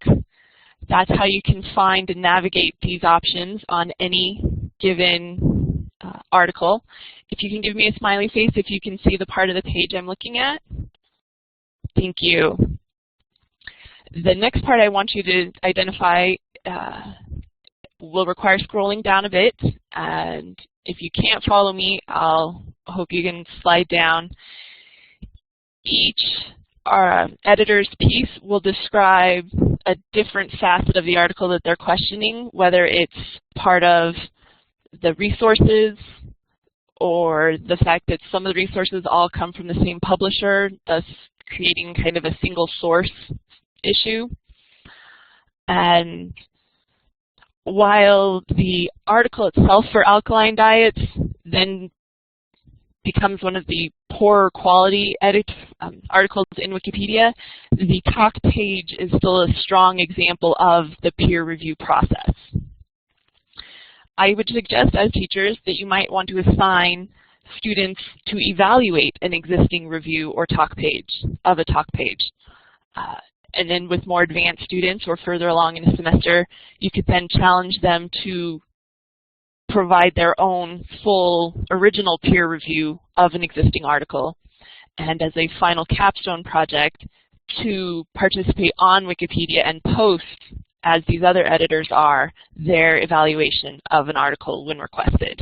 That's how you can find and navigate these options on any given article. If you can give me a smiley face if you can see the part of the page I'm looking at. Thank you. The next part I want you to identify will require scrolling down a bit, and if you can't follow me, I'll hope you can slide down. Each editor's piece will describe a different facet of the article that they're questioning, whether it's part of the resources or the fact that some of the resources all come from the same publisher, thus creating kind of a single source issue. And while the article itself for alkaline diets then becomes one of the poorer quality articles in Wikipedia, the talk page is still a strong example of the peer review process. I would suggest as teachers that you might want to assign students to evaluate an existing review or talk page of a talk page. And then with more advanced students or further along in a semester, you could then challenge them to provide their own full original peer review of an existing article. And as a final capstone project, to participate on Wikipedia and post, as these other editors are, their evaluation of an article when requested.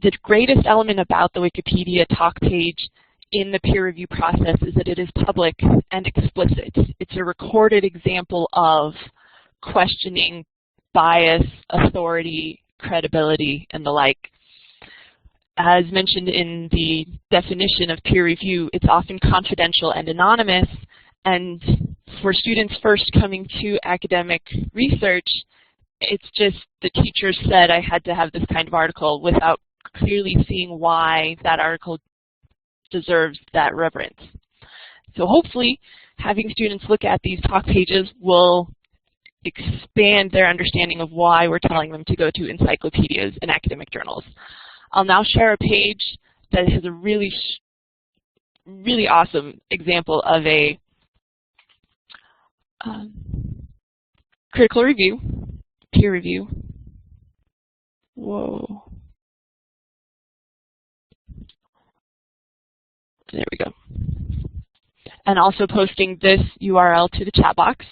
The greatest element about the Wikipedia talk page in the peer review process is that it is public and explicit. It's a recorded example of questioning bias, authority, credibility, and the like. As mentioned in the definition of peer review, it's often confidential and anonymous, and for students first coming to academic research, it's just the teacher said I had to have this kind of article without clearly seeing why that article deserves that reverence. So hopefully having students look at these talk pages will expand their understanding of why we're telling them to go to encyclopedias and academic journals. I'll now share a page that has a really awesome example of a critical review, peer review. Whoa. There we go. And also posting this URL to the chat box.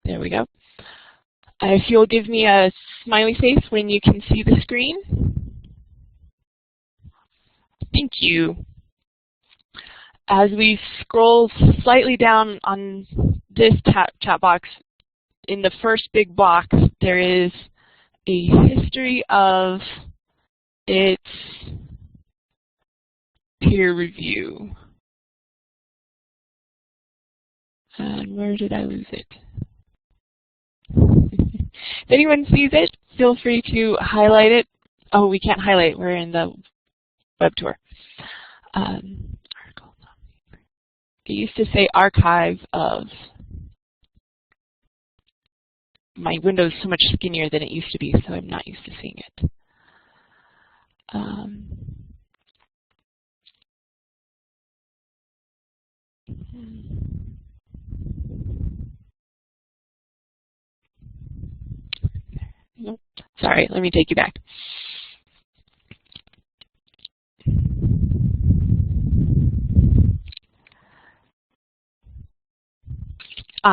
There we go. If you'll give me a smiley face when you can see the screen. Thank you. As we scroll slightly down on this chat box, in the first big box, there is a history of its peer review. And where did I lose it? If anyone sees it, feel free to highlight it. Oh, we can't highlight. We're in the web tour. It used to say archive of. My window is so much skinnier than it used to be, so I'm not used to seeing it. Nope. Sorry, let me take you back.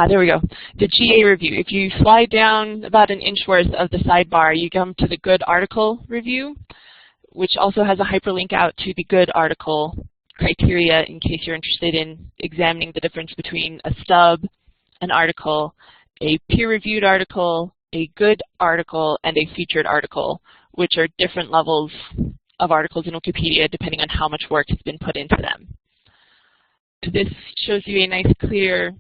There we go. The GA review. If you slide down about an inch worth of the sidebar, you come to the good article review, which also has a hyperlink out to the good article criteria in case you're interested in examining the difference between a stub, an article, a peer-reviewed article, a good article, and a featured article, which are different levels of articles in Wikipedia depending on how much work has been put into them. This shows you a nice clear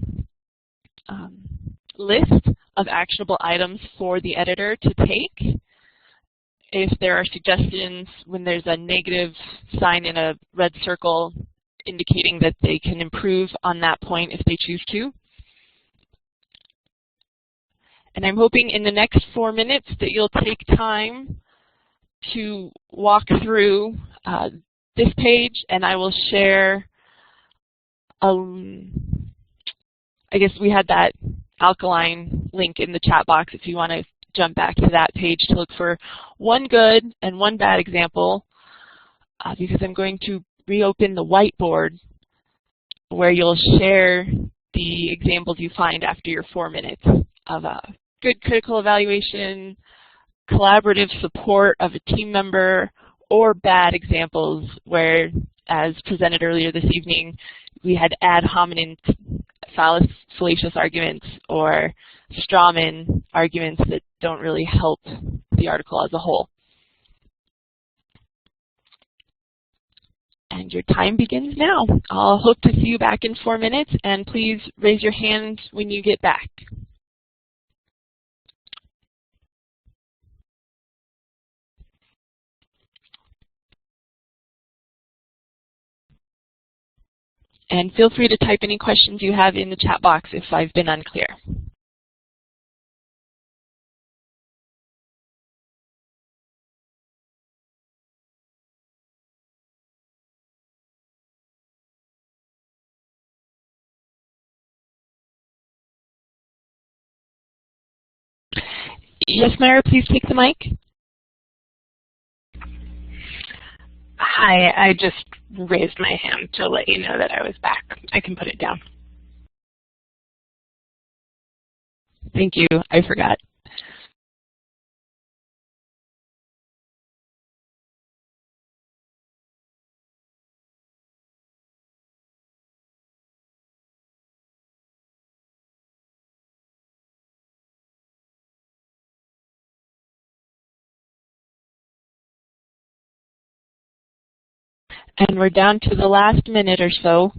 list of actionable items for the editor to take. If there are suggestions, when there's a negative sign in a red circle indicating that they can improve on that point if they choose to. And I'm hoping in the next 4 minutes that you'll take time to walk through this page, and I will share I guess we had that alkaline link in the chat box if you want to jump back to that page to look for one good and one bad example, because I'm going to reopen the whiteboard where you'll share the examples you find after your 4 minutes of good critical evaluation, collaborative support of a team member, or bad examples where, as presented earlier this evening, we had ad hominem fallacious arguments or strawman arguments that don't really help the article as a whole. And your time begins now. I'll hope to see you back in 4 minutes, and please raise your hand when you get back. And feel free to type any questions you have in the chat box if I've been unclear. Yes, Myra, please take the mic. Hi, I just raised my hand to let you know that I was back. I can put it down. Thank you. I forgot. And we're down to the last minute or so.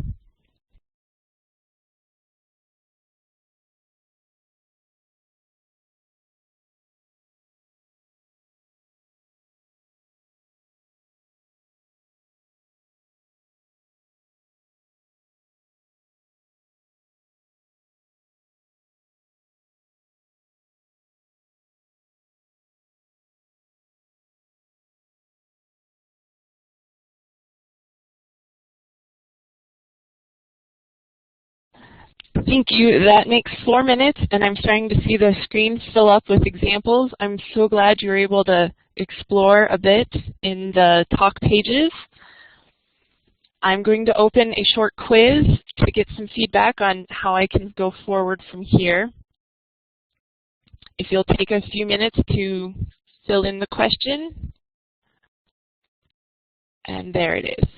Thank you. That makes 4 minutes, and I'm starting to see the screen fill up with examples. I'm so glad you were able to explore a bit in the talk pages. I'm going to open a short quiz to get some feedback on how I can go forward from here. If you'll take a few minutes to fill in the question, and there it is.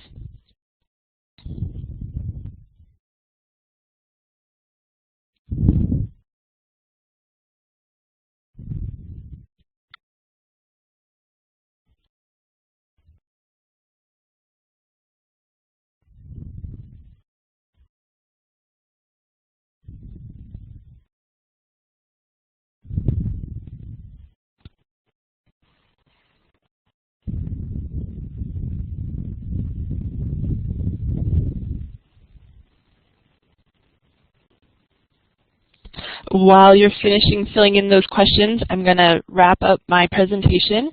While you're finishing filling in those questions, I'm going to wrap up my presentation.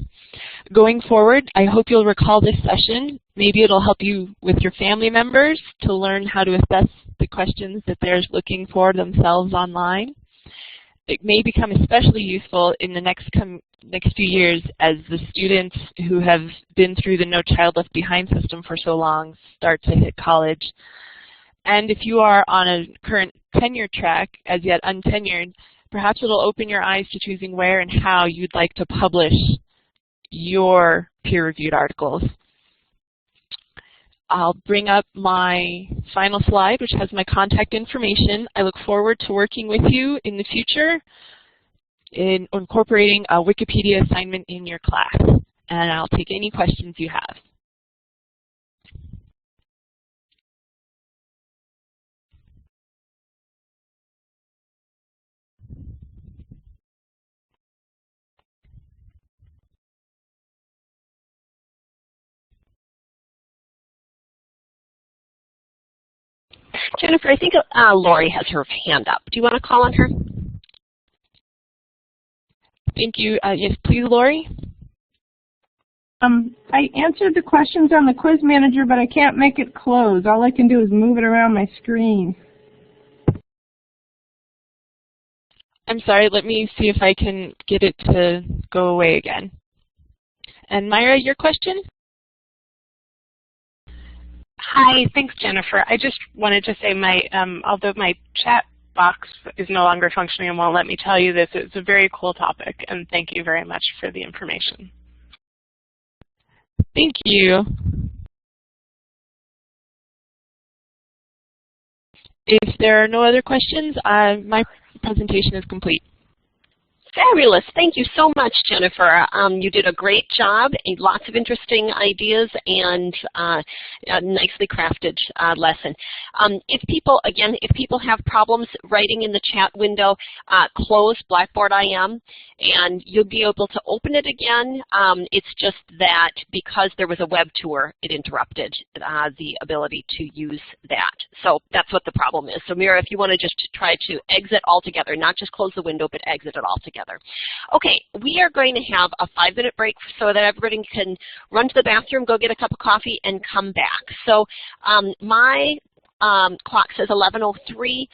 Going forward, I hope you'll recall this session. Maybe it'll help you with your family members to learn how to assess the questions that they're looking for themselves online. It may become especially useful in the next few years as the students who have been through the No Child Left Behind system for so long start to hit college. And if you are on a current tenure track, as yet untenured, perhaps it'll open your eyes to choosing where and how you'd like to publish your peer-reviewed articles. I'll bring up my final slide, which has my contact information. I look forward to working with you in the future in incorporating a Wikipedia assignment in your class. And I'll take any questions you have. Jennifer, I think Lori has her hand up. Do you want to call on her? Thank you. Yes, please, Lori. I answered the questions on the quiz manager, but I can't make it close. All I can do is move it around my screen. I'm sorry, let me see if I can get it to go away again. And Myra, your question? Hi, thanks, Jennifer. I just wanted to say although my chat box is no longer functioning and won't let me tell you this, it's a very cool topic, and thank you very much for the information. Thank you. If there are no other questions, my presentation is complete. Fabulous. Thank you so much, Jennifer. You did a great job, and lots of interesting ideas, and a nicely crafted lesson. If people have problems writing in the chat window, close Blackboard IM, and you'll be able to open it again. It's just that because there was a web tour, it interrupted the ability to use that. So that's what the problem is. So Mira, if you want to just try to exit altogether, not just close the window, but exit it altogether. Okay, we are going to have a 5-minute break so that everybody can run to the bathroom, go get a cup of coffee, and come back. So my clock says 11:03,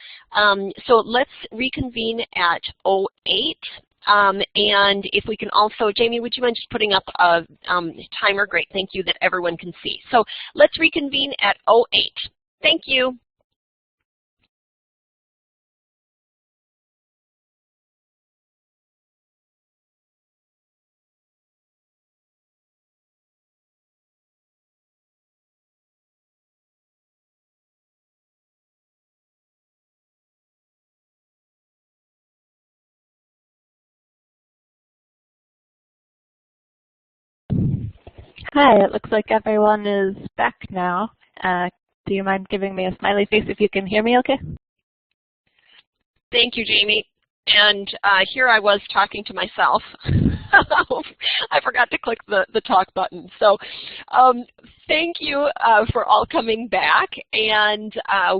so let's reconvene at 08. And if we can also, Jamie, would you mind just putting up a timer? Great, thank you, that everyone can see. So let's reconvene at 08. Thank you. Hi, it looks like everyone is back now. Do you mind giving me a smiley face if you can hear me okay? Thank you, Jamie. And here I was talking to myself. I forgot to click the talk button. So thank you for all coming back. And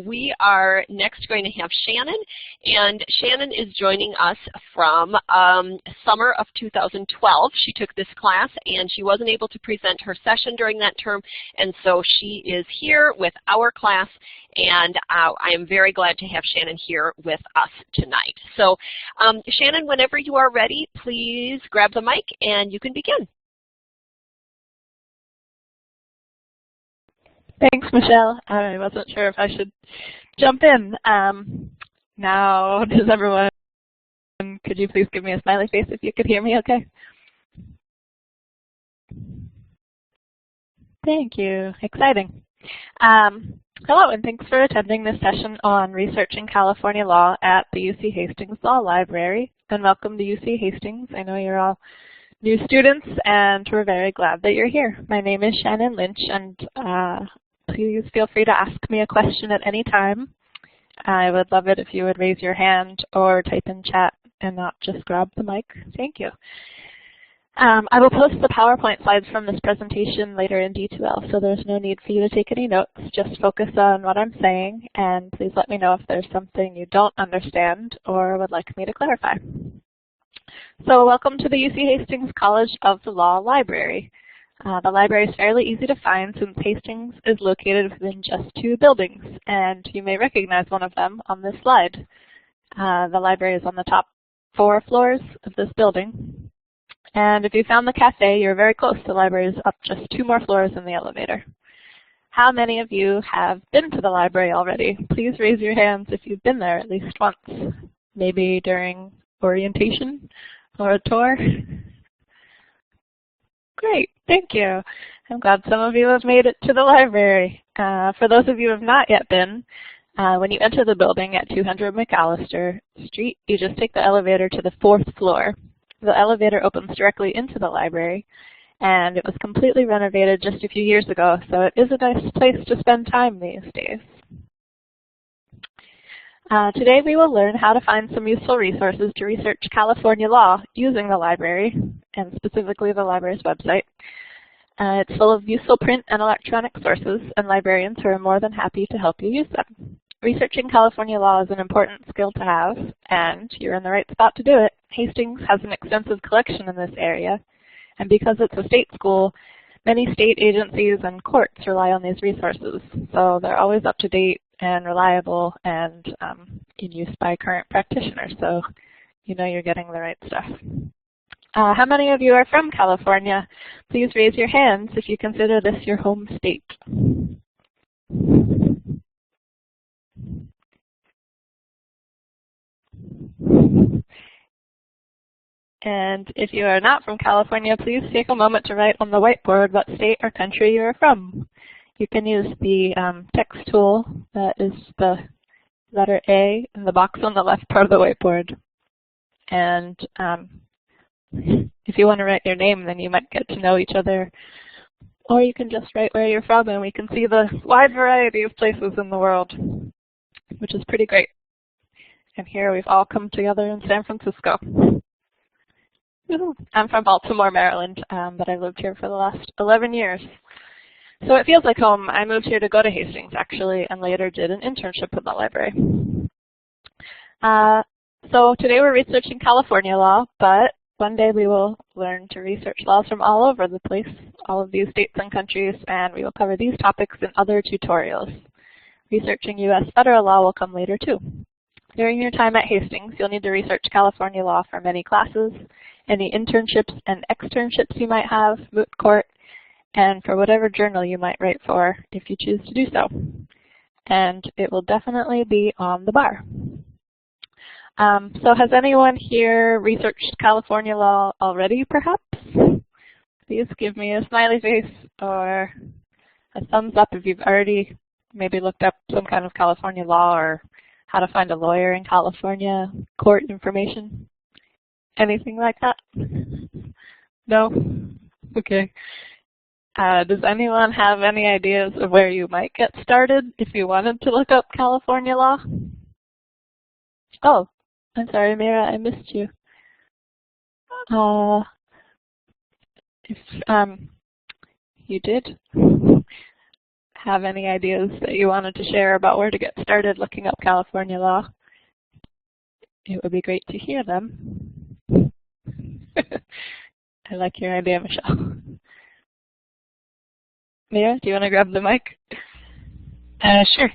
we are next going to have Shannon. And Shannon is joining us from summer of 2012. She took this class and she wasn't able to present her session during that term. And so she is here with our class. And I am very glad to have Shannon here with us tonight. So Shannon, whenever you are ready, please grab the mic and you can begin. Thanks, Michelle. I wasn't sure if I should jump in. Now, does everyone, could you please give me a smiley face if you could hear me okay? Thank you. Exciting. Hello, and thanks for attending this session on researching California law at the UC Hastings Law Library. And welcome to UC Hastings. I know you're all new students, and we're very glad that you're here. My name is Shannon Lynch, and please feel free to ask me a question at any time. I would love it if you would raise your hand or type in chat and not just grab the mic. Thank you. I will post the PowerPoint slides from this presentation later in D2L, so there's no need for you to take any notes. Just focus on what I'm saying, and please let me know if there's something you don't understand or would like me to clarify. So welcome to the UC Hastings College of the Law Library. The library is fairly easy to find since Hastings is located within just 2 buildings, and you may recognize one of them on this slide. The library is on the top 4 floors of this building. And if you found the cafe, you're very close. The library is up just 2 more floors in the elevator. How many of you have been to the library already? Please raise your hands if you've been there at least once, maybe during orientation or a tour. Great, thank you. I'm glad some of you have made it to the library. For those of you who have not yet been, when you enter the building at 200 McAllister Street, you just take the elevator to the 4th floor. The elevator opens directly into the library, and it was completely renovated just a few years ago, so it is a nice place to spend time these days. Today we will learn how to find some useful resources to research California law using the library, and specifically the library's website. It's full of useful print and electronic sources, and librarians who are more than happy to help you use them. Researching California law is an important skill to have, and you're in the right spot to do it. Hastings has an extensive collection in this area, and because it's a state school, many state agencies and courts rely on these resources. So they're always up to date and reliable and in use by current practitioners, so you know you're getting the right stuff. How many of you are from California? Please raise your hands if you consider this your home state. And if you are not from California, please take a moment to write on the whiteboard what state or country you are from. You can use the text tool, that is the letter A in the box on the left part of the whiteboard. And if you want to write your name, then you might get to know each other. Or you can just write where you're from, and we can see the wide variety of places in the world, which is pretty great. And here we've all come together in San Francisco. I'm from Baltimore, Maryland, but I've lived here for the last 11 years. So it feels like home. I moved here to go to Hastings, actually, and later did an internship with the library. So today we're researching California law, but one day we will learn to research laws from all over the place, all of these states and countries, and we will cover these topics in other tutorials. Researching U.S. federal law will come later, too. During your time at Hastings, you'll need to research California law for many classes, any internships and externships you might have, moot court, and for whatever journal you might write for if you choose to do so. And it will definitely be on the bar. So has anyone here researched California law already, perhaps? Please give me a smiley face or a thumbs up if you've already maybe looked up some kind of California law or how to find a lawyer in California, court information, anything like that? No? Okay. Does anyone have any ideas of where you might get started if you wanted to look up California law? Oh, I'm sorry, Mira, I missed you. If you did have any ideas that you wanted to share about where to get started looking up California law, it would be great to hear them. I like your idea, Michelle. Mira, do you want to grab the mic? Sure.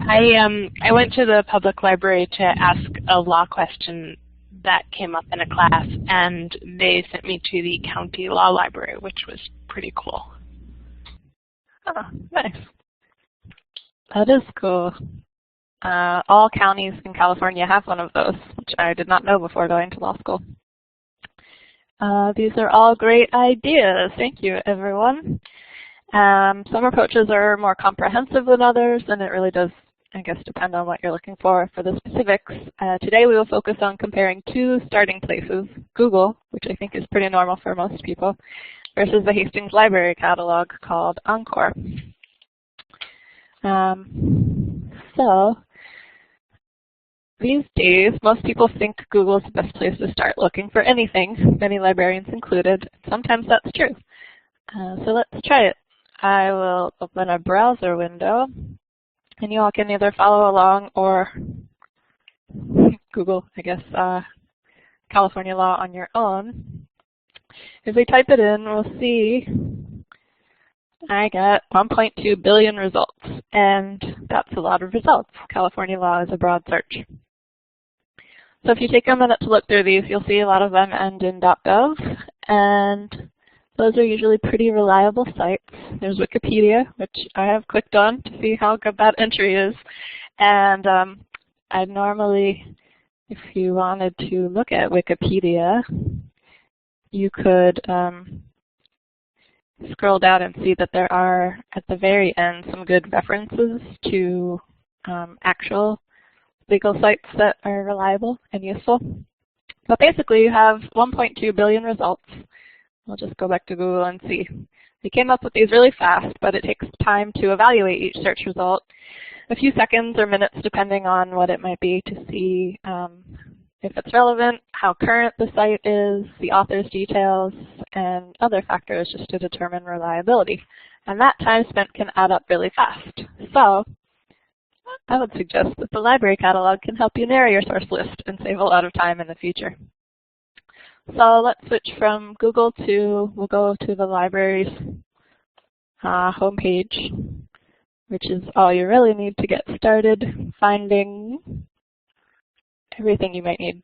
I went to the public library to ask a law question that came up in a class, and they sent me to the county law library, which was pretty cool. Oh, nice. That is cool. All counties in California have one of those, which I did not know before going to law school. These are all great ideas. Thank you, everyone. Some approaches are more comprehensive than others, and it really does, I guess, depend on what you're looking for the specifics. Today we will focus on comparing two starting places, Google, which I think is pretty normal for most people, versus the Hastings Library catalog called Encore. So these days, most people think Google is the best place to start looking for anything, many librarians included. Sometimes that's true. So let's try it. I will open a browser window, and you all can either follow along or Google, I guess, California law on your own. If we type it in, we'll see I got 1.2 billion results, and that's a lot of results. California law is a broad search. So if you take a minute to look through these, you'll see a lot of them end in .gov, and those are usually pretty reliable sites. There's Wikipedia, which I have clicked on to see how good that entry is. And I'd normally, if you wanted to look at Wikipedia, you could scroll down and see that there are, at the very end, some good references to actual legal sites that are reliable and useful. But basically, you have 1.2 billion results. I'll just go back to Google and see. We came up with these really fast, but it takes time to evaluate each search result, a few seconds or minutes depending on what it might be, to see if it's relevant, how current the site is, the author's details, and other factors just to determine reliability. And that time spent can add up really fast. So I would suggest that the library catalog can help you narrow your source list and save a lot of time in the future. So let's switch from Google to, we'll go to the library's homepage, which is all you really need to get started finding everything you might need.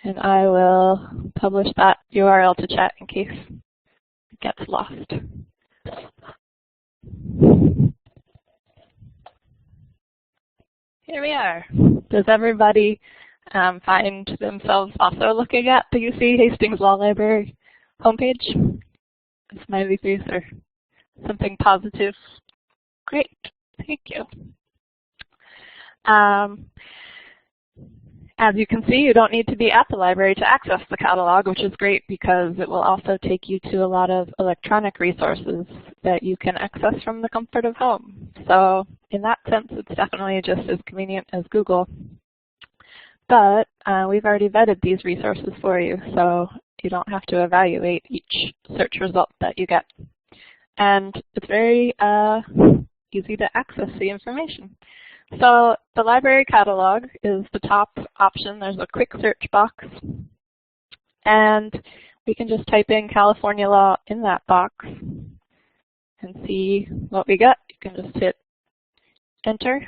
And I will publish that URL to chat in case it gets lost. Here we are. Does everybody find themselves also looking at the UC Hastings Law Library homepage? Smiley face or something positive? Great, thank you. As you can see, you don't need to be at the library to access the catalog, which is great because it will also take you to a lot of electronic resources that you can access from the comfort of home. So in that sense, it's definitely just as convenient as Google. But we've already vetted these resources for you, so you don't have to evaluate each search result that you get. And it's very easy to access the information. So the library catalog is the top option. There's a quick search box. And we can just type in California law in that box and see what we get. You can just hit enter.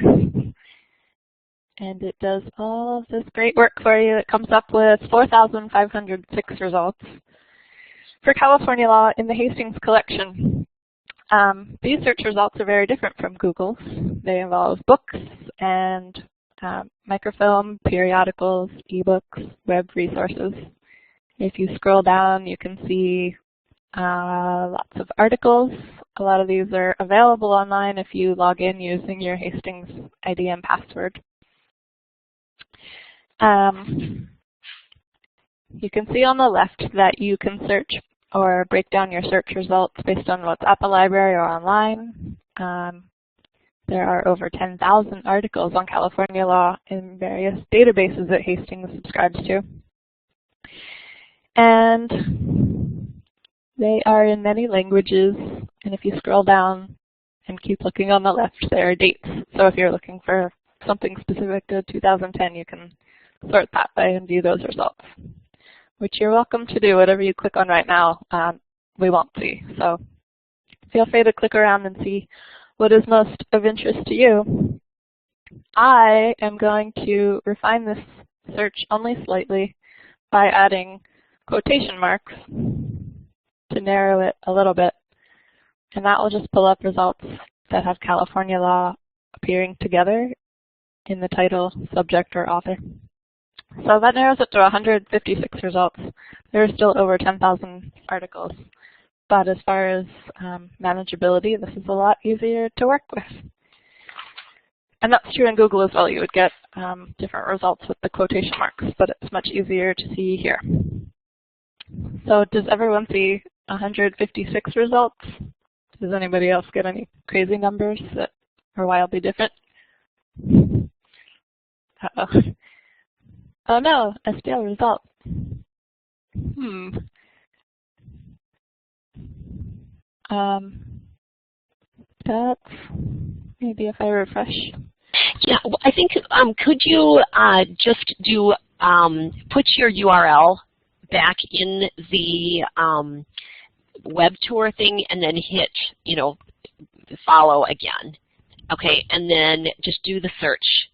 And it does all of this great work for you. It comes up with 4,506 results for California law in the Hastings collection. These search results are very different from Google's. They involve books and microfilm, periodicals, ebooks, web resources. If you scroll down, you can see lots of articles. A lot of these are available online if you log in using your Hastings ID and password. You can see on the left that you can search or break down your search results based on what's at the library or online. There are over 10,000 articles on California law in various databases that Hastings subscribes to. And they are in many languages, and if you scroll down and keep looking on the left, there are dates. So if you're looking for something specific to 2010, you can sort that way and view those results, which you're welcome to do. Whatever you click on right now, we won't see. So feel free to click around and see what is most of interest to you. I am going to refine this search only slightly by adding quotation marks to narrow it a little bit. And that will just pull up results that have California law appearing together in the title, subject, or author. So that narrows it to 156 results. There are still over 10,000 articles. But as far as manageability, this is a lot easier to work with. And that's true in Google as well. You would get different results with the quotation marks, but it's much easier to see here. So does everyone see 156 results? Does anybody else get any crazy numbers that are wildly different? Uh-oh. Oh no, a stale result. That's maybe if I refresh. Yeah, I think, could you just do, put your URL back in the web tour thing and then hit, follow again. Okay, and then just do the search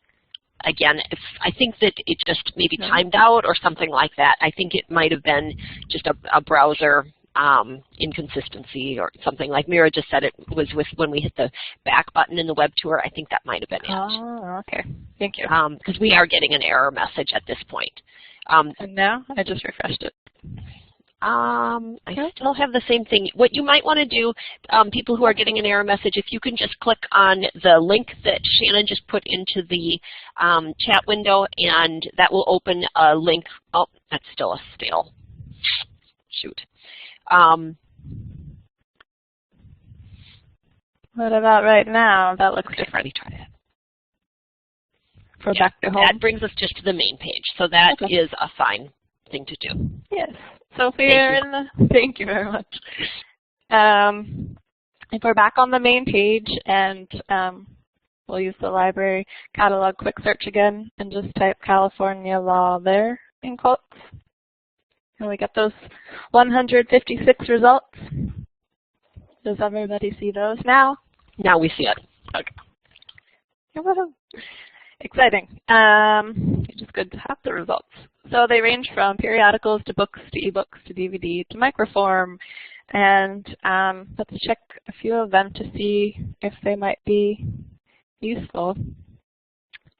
again. I think that it just maybe timed out or something like that. I think it might have been just a browser inconsistency or something. Like Mira just said, it was with when we hit the back button in the web tour. I think that might have been it. Oh, okay. Thank you. Because we are getting an error message at this point. And now I just refreshed it. I still have the same thing. What you might want to do, people who are getting an error message, if you can just click on the link that Shannon just put into the chat window, and that will open a link. Oh, that's still a stale. Shoot. What about right now? That looks different. Try it. For back to home. That brings us just to the main page. So that is a fine thing to do. Yes. So if we're in the, thank you very much. If we're back on the main page and we'll use the library catalog quick search again and just type California law there in quotes. And we get those 156 results. Does everybody see those now? Now we see it. Okay. Exciting. It's just good to have the results. So they range from periodicals to books to ebooks to DVD to microform. And let's check a few of them to see if they might be useful.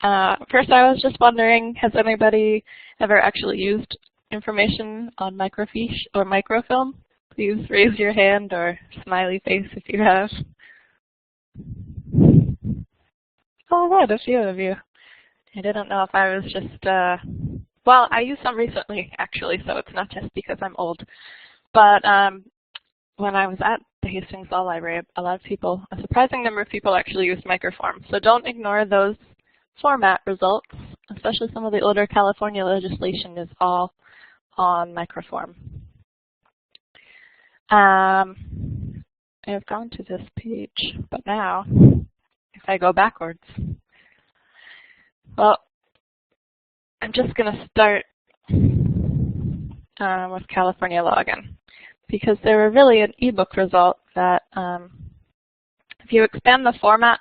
First, I was just wondering, has anybody ever actually used information on microfiche or microfilm? Please raise your hand or smiley face if you have. Oh, good, a few of you. I didn't know if I was just, well, I used some recently, actually, so it's not just because I'm old. But when I was at the Hastings Law Library, a lot of people, a surprising number of people actually used microform. So don't ignore those format results, especially some of the older California legislation is all on microform. I've gone to this page, but now, if I go backwards, well, I'm just going to start with California law again, because there were really an ebook result that if you expand the formats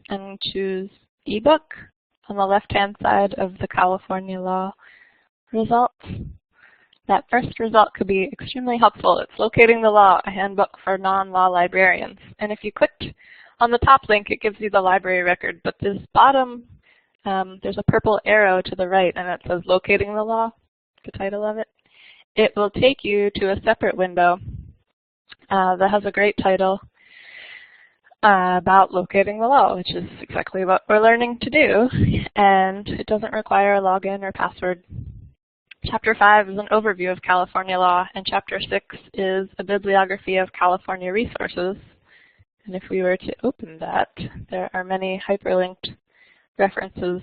and choose ebook on the left-hand side of the California law results, that first result could be extremely helpful. It's Locating the Law, a handbook for non-law librarians. And if you clicked on the top link, it gives you the library record. But this bottom, there's a purple arrow to the right, and it says Locating the Law, the title of it. It will take you to a separate window that has a great title about locating the law, which is exactly what we're learning to do. And it doesn't require a login or password. Chapter 5 is an overview of California law, and Chapter 6 is a bibliography of California resources. And if we were to open that, there are many hyperlinked references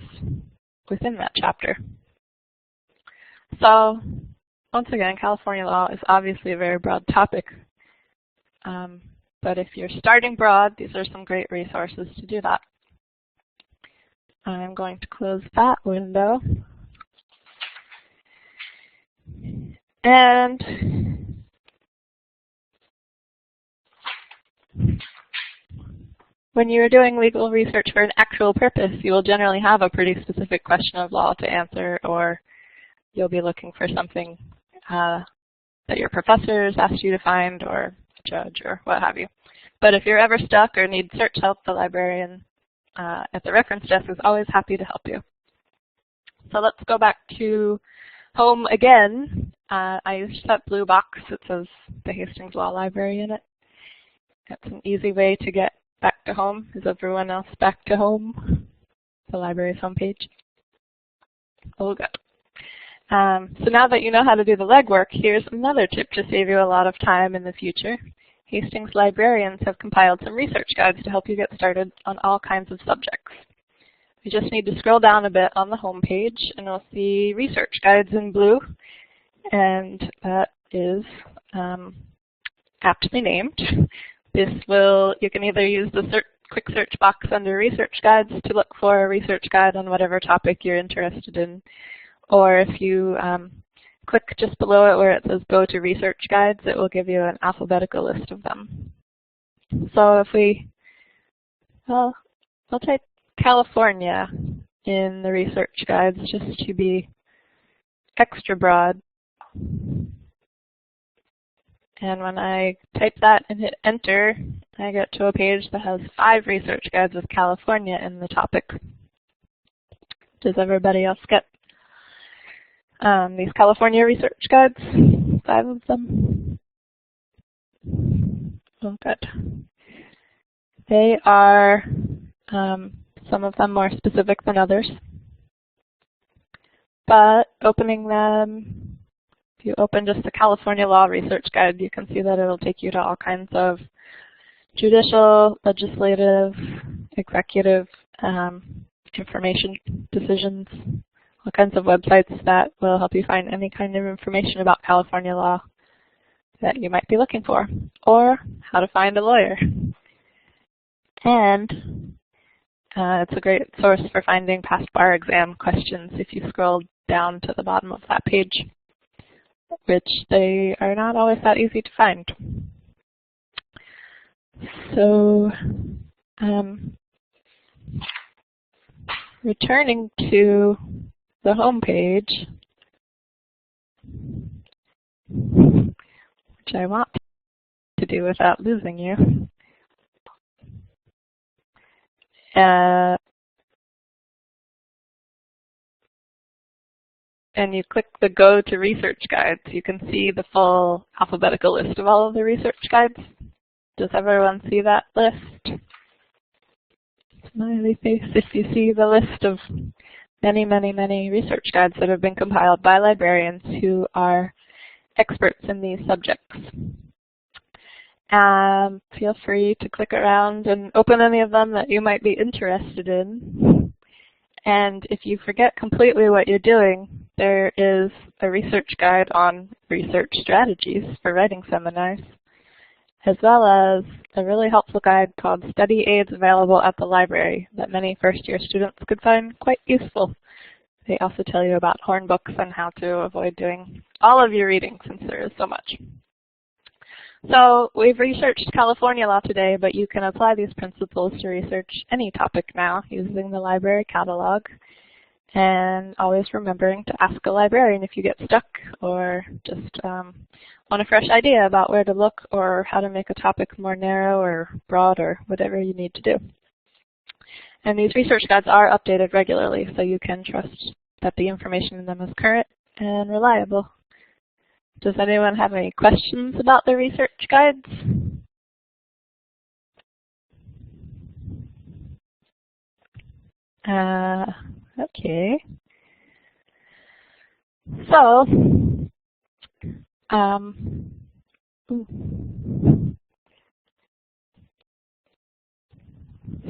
within that chapter. So, once again, California law is obviously a very broad topic. But if you're starting broad, these are some great resources to do that. I'm going to close that window. And when you're doing legal research for an actual purpose, you will generally have a pretty specific question of law to answer, or you'll be looking for something that your professors asked you to find, or a judge, or what have you. But if you're ever stuck or need search help, the librarian at the reference desk is always happy to help you. So let's go back to home again. I used that blue box that says the Hastings Law Library in it. It's an easy way to get back to home. Is everyone else back to home? The library's homepage. Oh, good. So now that you know how to do the legwork, here's another tip to save you a lot of time in the future. Hastings librarians have compiled some research guides to help you get started on all kinds of subjects. You just need to scroll down a bit on the home page and you'll see research guides in blue, and that is aptly named. You can either use the quick search box under research guides to look for a research guide on whatever topic you're interested in, or if you click just below it where it says go to research guides, it will give you an alphabetical list of them. So if I'll type California in the research guides just to be extra broad. And when I type that and hit enter, I get to a page that has 5 research guides of California in the topic. Does everybody else get these California research guides? 5 of them. Oh, good. They are some of them more specific than others. But opening them, if you open just the California Law Research Guide, you can see that it'll take you to all kinds of judicial, legislative, executive information decisions, all kinds of websites that will help you find any kind of information about California law that you might be looking for, or how to find a lawyer. And it's a great source for finding past bar exam questions if you scroll down to the bottom of that page, which they are not always that easy to find. So returning to the home page, which I want to do without losing you. And you click the Go to Research Guides, you can see the full alphabetical list of all of the research guides. Does everyone see that list? Smiley face if you see the list of many, many, many research guides that have been compiled by librarians who are experts in these subjects. Feel free to click around and open any of them that you might be interested in. And if you forget completely what you're doing, there is a research guide on research strategies for writing seminars, as well as a really helpful guide called Study Aids available at the library that many first-year students could find quite useful. They also tell you about hornbooks and how to avoid doing all of your reading since there is so much. So we've researched California law today, but you can apply these principles to research any topic now using the library catalog, and always remembering to ask a librarian if you get stuck or just want a fresh idea about where to look or how to make a topic more narrow or broad or whatever you need to do. And these research guides are updated regularly, so you can trust that the information in them is current and reliable. Does anyone have any questions about the research guides? Okay. So,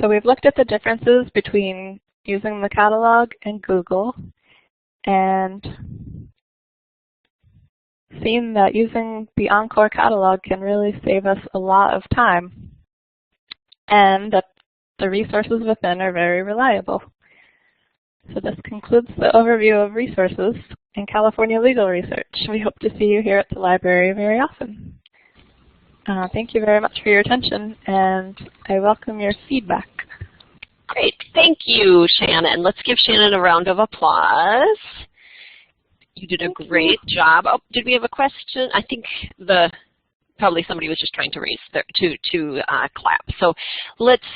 so we've looked at the differences between using the catalog and Google and seen that using the Encore catalog can really save us a lot of time and that the resources within are very reliable. So this concludes the overview of resources in California legal research. We hope to see you here at the library very often. Thank you very much for your attention, and I welcome your feedback. Great. Thank you, Shannon. Let's give Shannon a round of applause. You did a great job. Oh, did we have a question? I think probably somebody was just trying to raise clap. So let's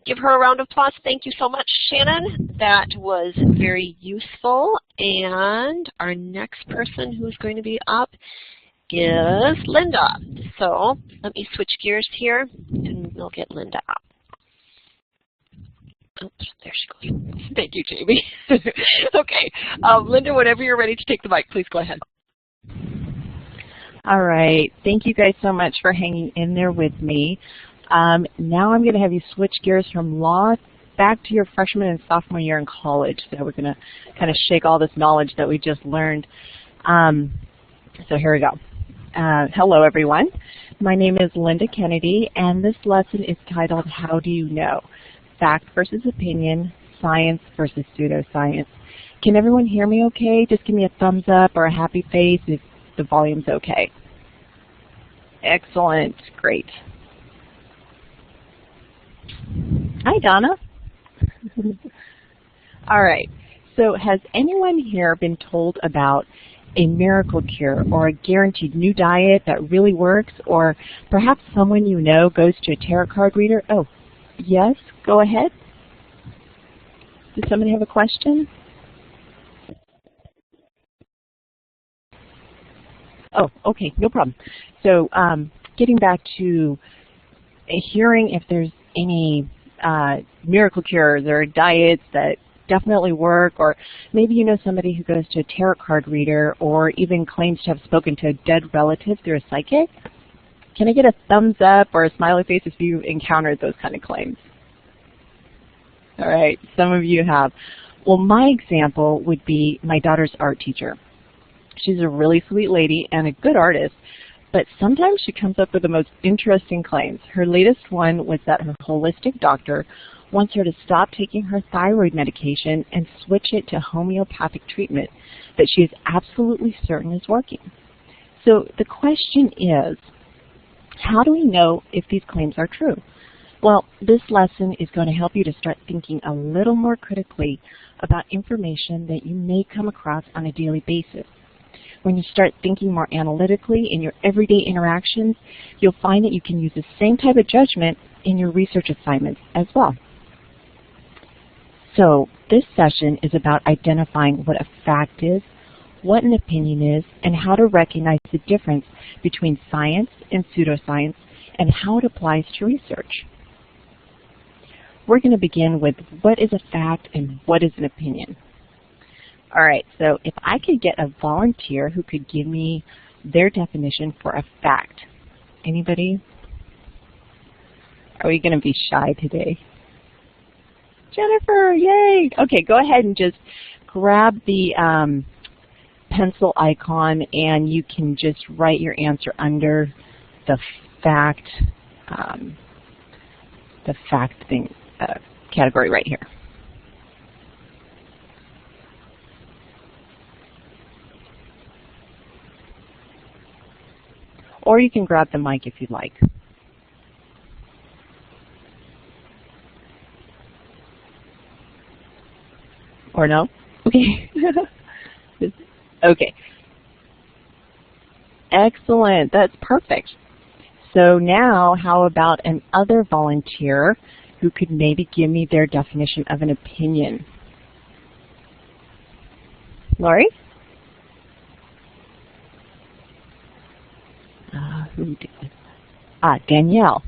give her a round of applause. Thank you so much, Shannon. That was very useful. And our next person who's going to be up is Linda. So let me switch gears here, and we'll get Linda up. Oops, there she goes. Thank you, Jamie. Okay, Linda, whenever you're ready to take the mic, please go ahead. All right. Thank you guys so much for hanging in there with me. Now I'm going to have you switch gears from law back to your freshman and sophomore year in college. So we're going to kind of shake all this knowledge that we just learned. So here we go. Hello, everyone. My name is Linda Kennedy, and this lesson is titled, How Do You Know? Fact versus Opinion, Science versus Pseudoscience. Can everyone hear me okay? Just give me a thumbs up or a happy face if the volume's okay. Excellent. Great. Hi, Donna. All right. So has anyone here been told about a miracle cure or a guaranteed new diet that really works, or perhaps someone you know goes to a tarot card reader? Oh, yes, go ahead. Does somebody have a question? Oh, okay, no problem. So getting back to hearing if there's any miracle cures or diets that definitely work, or maybe you know somebody who goes to a tarot card reader or even claims to have spoken to a dead relative through a psychic. Can I get a thumbs up or a smiley face if you encountered those kind of claims? All right, some of you have. Well, my example would be my daughter's art teacher. She's a really sweet lady and a good artist, but sometimes she comes up with the most interesting claims. Her latest one was that her holistic doctor wants her to stop taking her thyroid medication and switch it to homeopathic treatment that she is absolutely certain is working. So the question is, how do we know if these claims are true? Well, this lesson is going to help you to start thinking a little more critically about information that you may come across on a daily basis. When you start thinking more analytically in your everyday interactions, you'll find that you can use the same type of judgment in your research assignments as well. So this session is about identifying what a fact is, what an opinion is, and how to recognize the difference between science and pseudoscience and how it applies to research. We're going to begin with what is a fact and what is an opinion. All right, so if I could get a volunteer who could give me their definition for a fact. Anybody? Are we going to be shy today? Jennifer, yay! Okay, go ahead and just grab the pencil icon and you can just write your answer under the fact thing category right here. Or you can grab the mic if you'd like. Or no? Okay. Okay. Excellent. That's perfect. So now how about another volunteer who could maybe give me their definition of an opinion? Lori? Who did it? Danielle.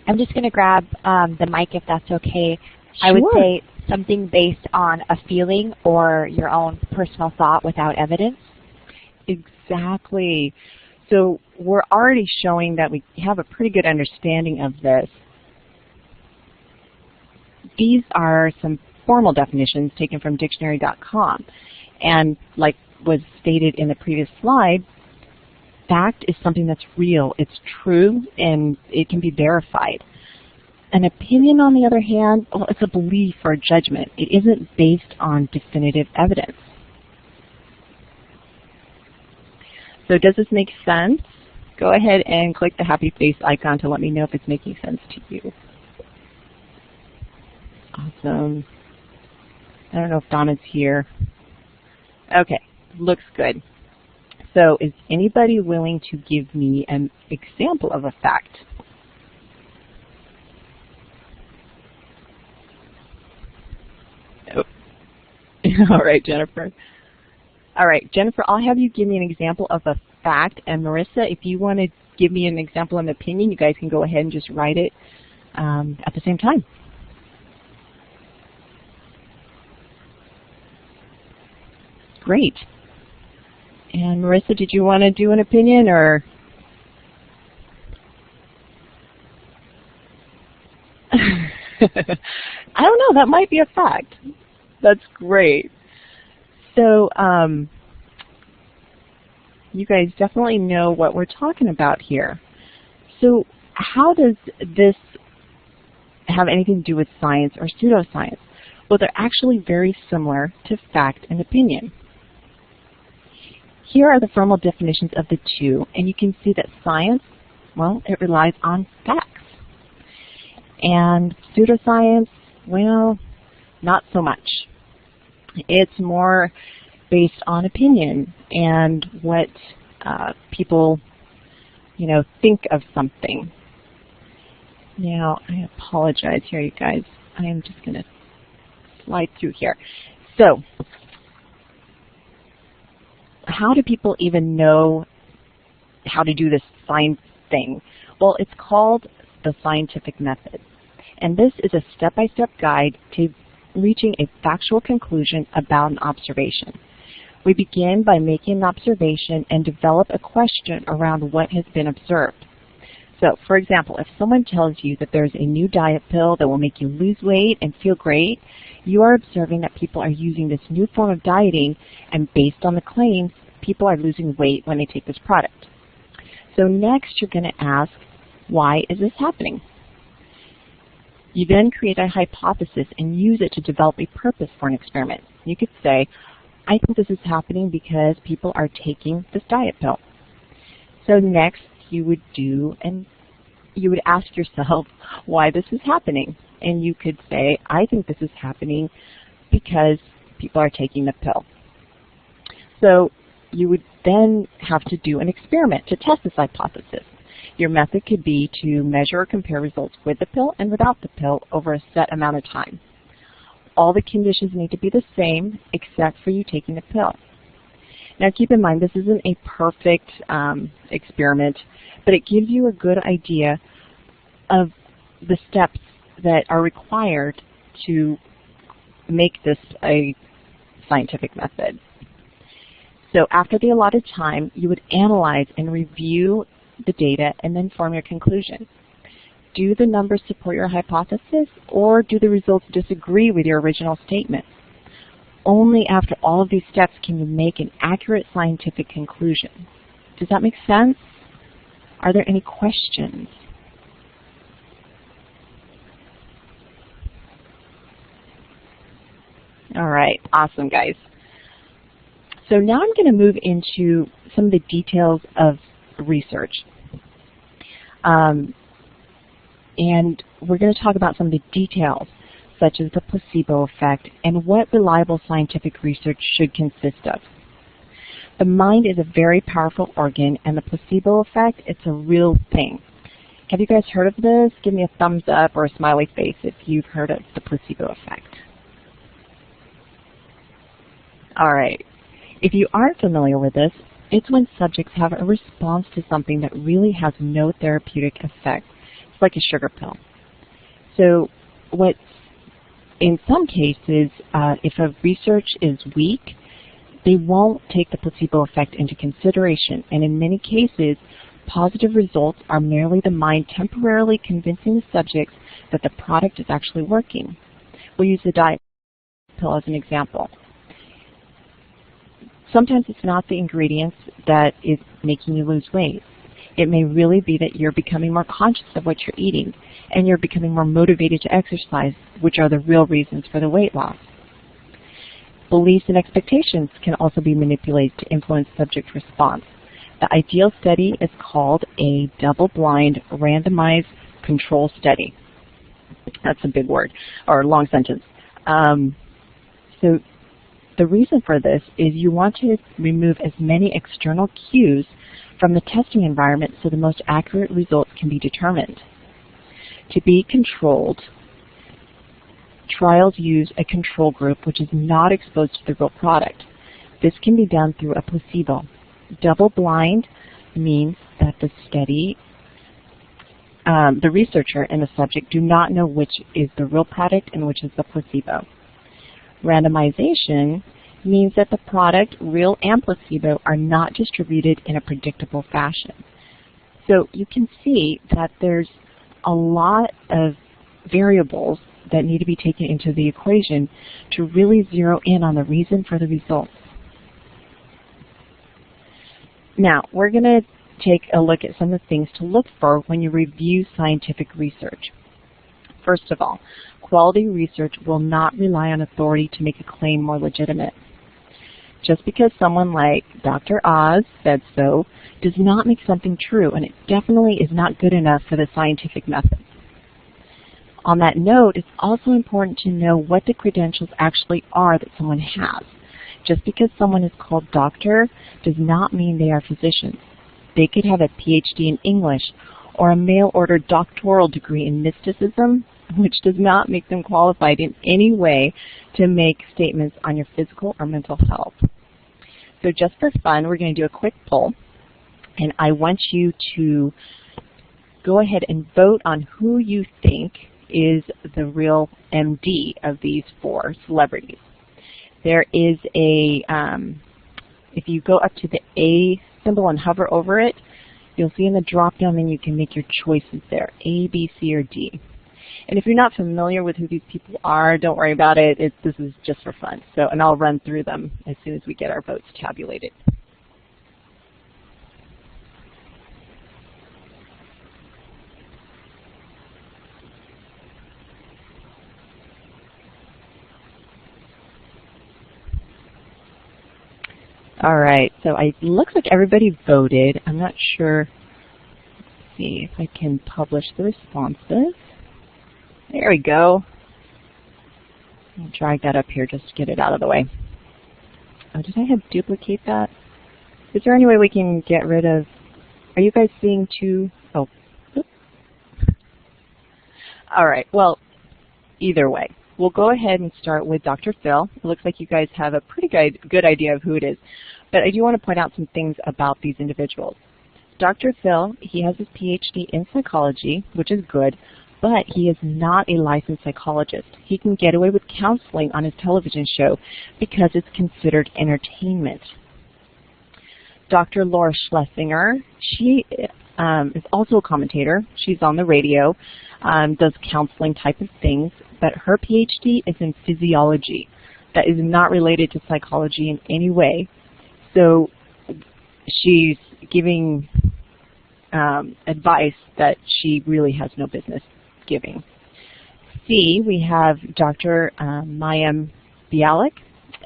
I'm just going to grab the mic if that's okay. Sure. I would say something based on a feeling or your own personal thought without evidence? Exactly. So we're already showing that we have a pretty good understanding of this. These are some formal definitions taken from dictionary.com. And like was stated in the previous slide, fact is something that's real, it's true, and it can be verified. An opinion, on the other hand, well, it's a belief or a judgment. It isn't based on definitive evidence. So does this make sense? Go ahead and click the happy face icon to let me know if it's making sense to you. Awesome. I don't know if Donna's here. Okay, looks good. So is anybody willing to give me an example of a fact? Oh. All right, Jennifer. All right, Jennifer, I'll have you give me an example of a fact. And Marissa, if you want to give me an example of an opinion, you guys can go ahead and just write it at the same time. Great. And Marissa, did you want to do an opinion or? I don't know, that might be a fact. That's great. So you guys definitely know what we're talking about here. So how does this have anything to do with science or pseudoscience? Well, they're actually very similar to fact and opinion. Here are the formal definitions of the two, and you can see that science, well, it relies on facts. And pseudoscience, well, not so much. It's more based on opinion and what people, think of something. Now, I apologize here, you guys. I am just going to slide through here. So, how do people even know how to do this science thing? Well, it's called the scientific method. And this is a step-by-step guide to reaching a factual conclusion about an observation. We begin by making an observation and develop a question around what has been observed. So, for example, if someone tells you that there's a new diet pill that will make you lose weight and feel great, you are observing that people are using this new form of dieting, and based on the claims, people are losing weight when they take this product. So next, you're going to ask, why is this happening? You then create a hypothesis and use it to develop a purpose for an experiment. You could say, I think this is happening because people are taking this diet pill. So next, you would ask yourself why this is happening. And you could say, I think this is happening because people are taking the pill. So you would then have to do an experiment to test this hypothesis. Your method could be to measure or compare results with the pill and without the pill over a set amount of time. All the conditions need to be the same except for you taking the pill. Now keep in mind, this isn't a perfect experiment, but it gives you a good idea of the steps that are required to make this a scientific method. So after the allotted time, you would analyze and review the data and then form your conclusion. Do the numbers support your hypothesis, or do the results disagree with your original statement? Only after all of these steps can you make an accurate scientific conclusion. Does that make sense? Are there any questions? All right, awesome, guys. So now I'm going to move into some of the details of research. And we're going to talk about some of the details, such as the placebo effect and what reliable scientific research should consist of. The mind is a very powerful organ, and the placebo effect, it's a real thing. Have you guys heard of this? Give me a thumbs up or a smiley face if you've heard of the placebo effect. All right. If you aren't familiar with this, it's when subjects have a response to something that really has no therapeutic effect. It's like a sugar pill. So what in some cases, if a research is weak, they won't take the placebo effect into consideration. And in many cases, positive results are merely the mind temporarily convincing the subjects that the product is actually working. We'll use the diet pill as an example. Sometimes it's not the ingredients that is making you lose weight. It may really be that you're becoming more conscious of what you're eating, and you're becoming more motivated to exercise, which are the real reasons for the weight loss. Beliefs and expectations can also be manipulated to influence subject response. The ideal study is called a double-blind, randomized control study. That's a big word, or a long sentence. So the reason for this is you want to remove as many external cues from the testing environment so the most accurate results can be determined. To be controlled, trials use a control group which is not exposed to the real product. This can be done through a placebo. Double-blind means that the study, the researcher and the subject do not know which is the real product and which is the placebo. Randomization means that the product, real and placebo, are not distributed in a predictable fashion. So you can see that there's a lot of variables that need to be taken into the equation to really zero in on the reason for the results. Now, we're going to take a look at some of the things to look for when you review scientific research. First of all, quality research will not rely on authority to make a claim more legitimate. Just because someone like Dr. Oz said so does not make something true, and it definitely is not good enough for the scientific method. On that note, it's also important to know what the credentials actually are that someone has. Just because someone is called doctor does not mean they are physicians. They could have a PhD in English or a mail-order doctoral degree in mysticism, which does not make them qualified in any way to make statements on your physical or mental health. So just for fun, we're going to do a quick poll, and I want you to go ahead and vote on who you think is the real MD of these four celebrities. There is a, if you go up to the A symbol and hover over it, you'll see in the drop-down menu you can make your choices there, A, B, C, or D. And if you're not familiar with who these people are, don't worry about it. This is just for fun. So, and I'll run through them as soon as we get our votes tabulated. All right, so it looks like everybody voted. I'm not sure. Let's see if I can publish the responses. There we go. I'll drag that up here just to get it out of the way. Oh, did I have duplicate that? Is there any way we can get rid of, are you guys seeing two? Oh, oops. All right, well, either way. We'll go ahead and start with Dr. Phil. It looks like you guys have a pretty good idea of who it is. But I do want to point out some things about these individuals. Dr. Phil, he has his PhD in psychology, which is good, but he is not a licensed psychologist. He can get away with counseling on his television show because it's considered entertainment. Dr. Laura Schlesinger, she is also a commentator. She's on the radio, does counseling type of things, but her PhD is in physiology. That is not related to psychology in any way. So she's giving advice that she really has no business giving. C, we have Dr. Mayim Bialik,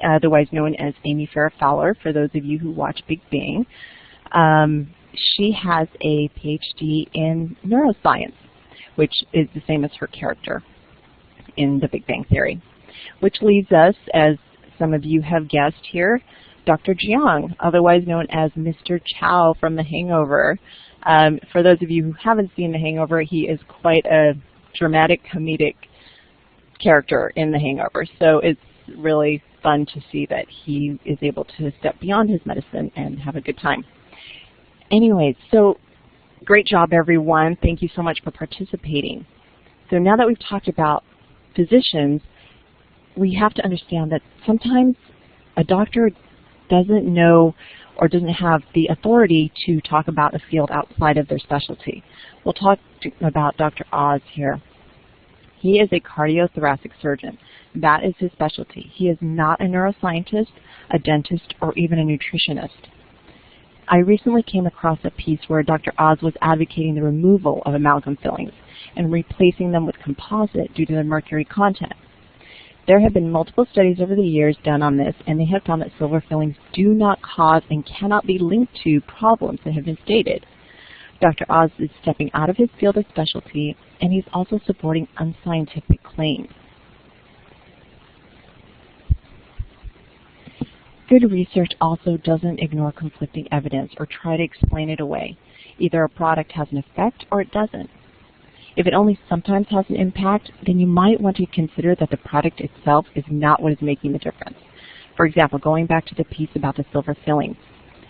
otherwise known as Amy Farrah Fowler, for those of you who watch Big Bang. She has a PhD in neuroscience, which is the same as her character in the Big Bang Theory. Which leaves us, as some of you have guessed here, Dr. Jiang, otherwise known as Mr. Chow from The Hangover. For those of you who haven't seen The Hangover, he is quite a dramatic, comedic character in The Hangover. So it's really fun to see that he is able to step beyond his medicine and have a good time. Anyways, so great job, everyone. Thank you so much for participating. So now that we've talked about physicians, we have to understand that sometimes a doctor doesn't know or doesn't have the authority to talk about a field outside of their specialty. We'll talk about Dr. Oz here. He is a cardiothoracic surgeon. That is his specialty. He is not a neuroscientist, a dentist, or even a nutritionist. I recently came across a piece where Dr. Oz was advocating the removal of amalgam fillings and replacing them with composite due to the mercury content. There have been multiple studies over the years done on this, and they have found that silver fillings do not cause and cannot be linked to problems that have been stated. Dr. Oz is stepping out of his field of specialty, and he's also supporting unscientific claims. Good research also doesn't ignore conflicting evidence or try to explain it away. Either a product has an effect or it doesn't. If it only sometimes has an impact, then you might want to consider that the product itself is not what is making the difference. For example, going back to the piece about the silver fillings.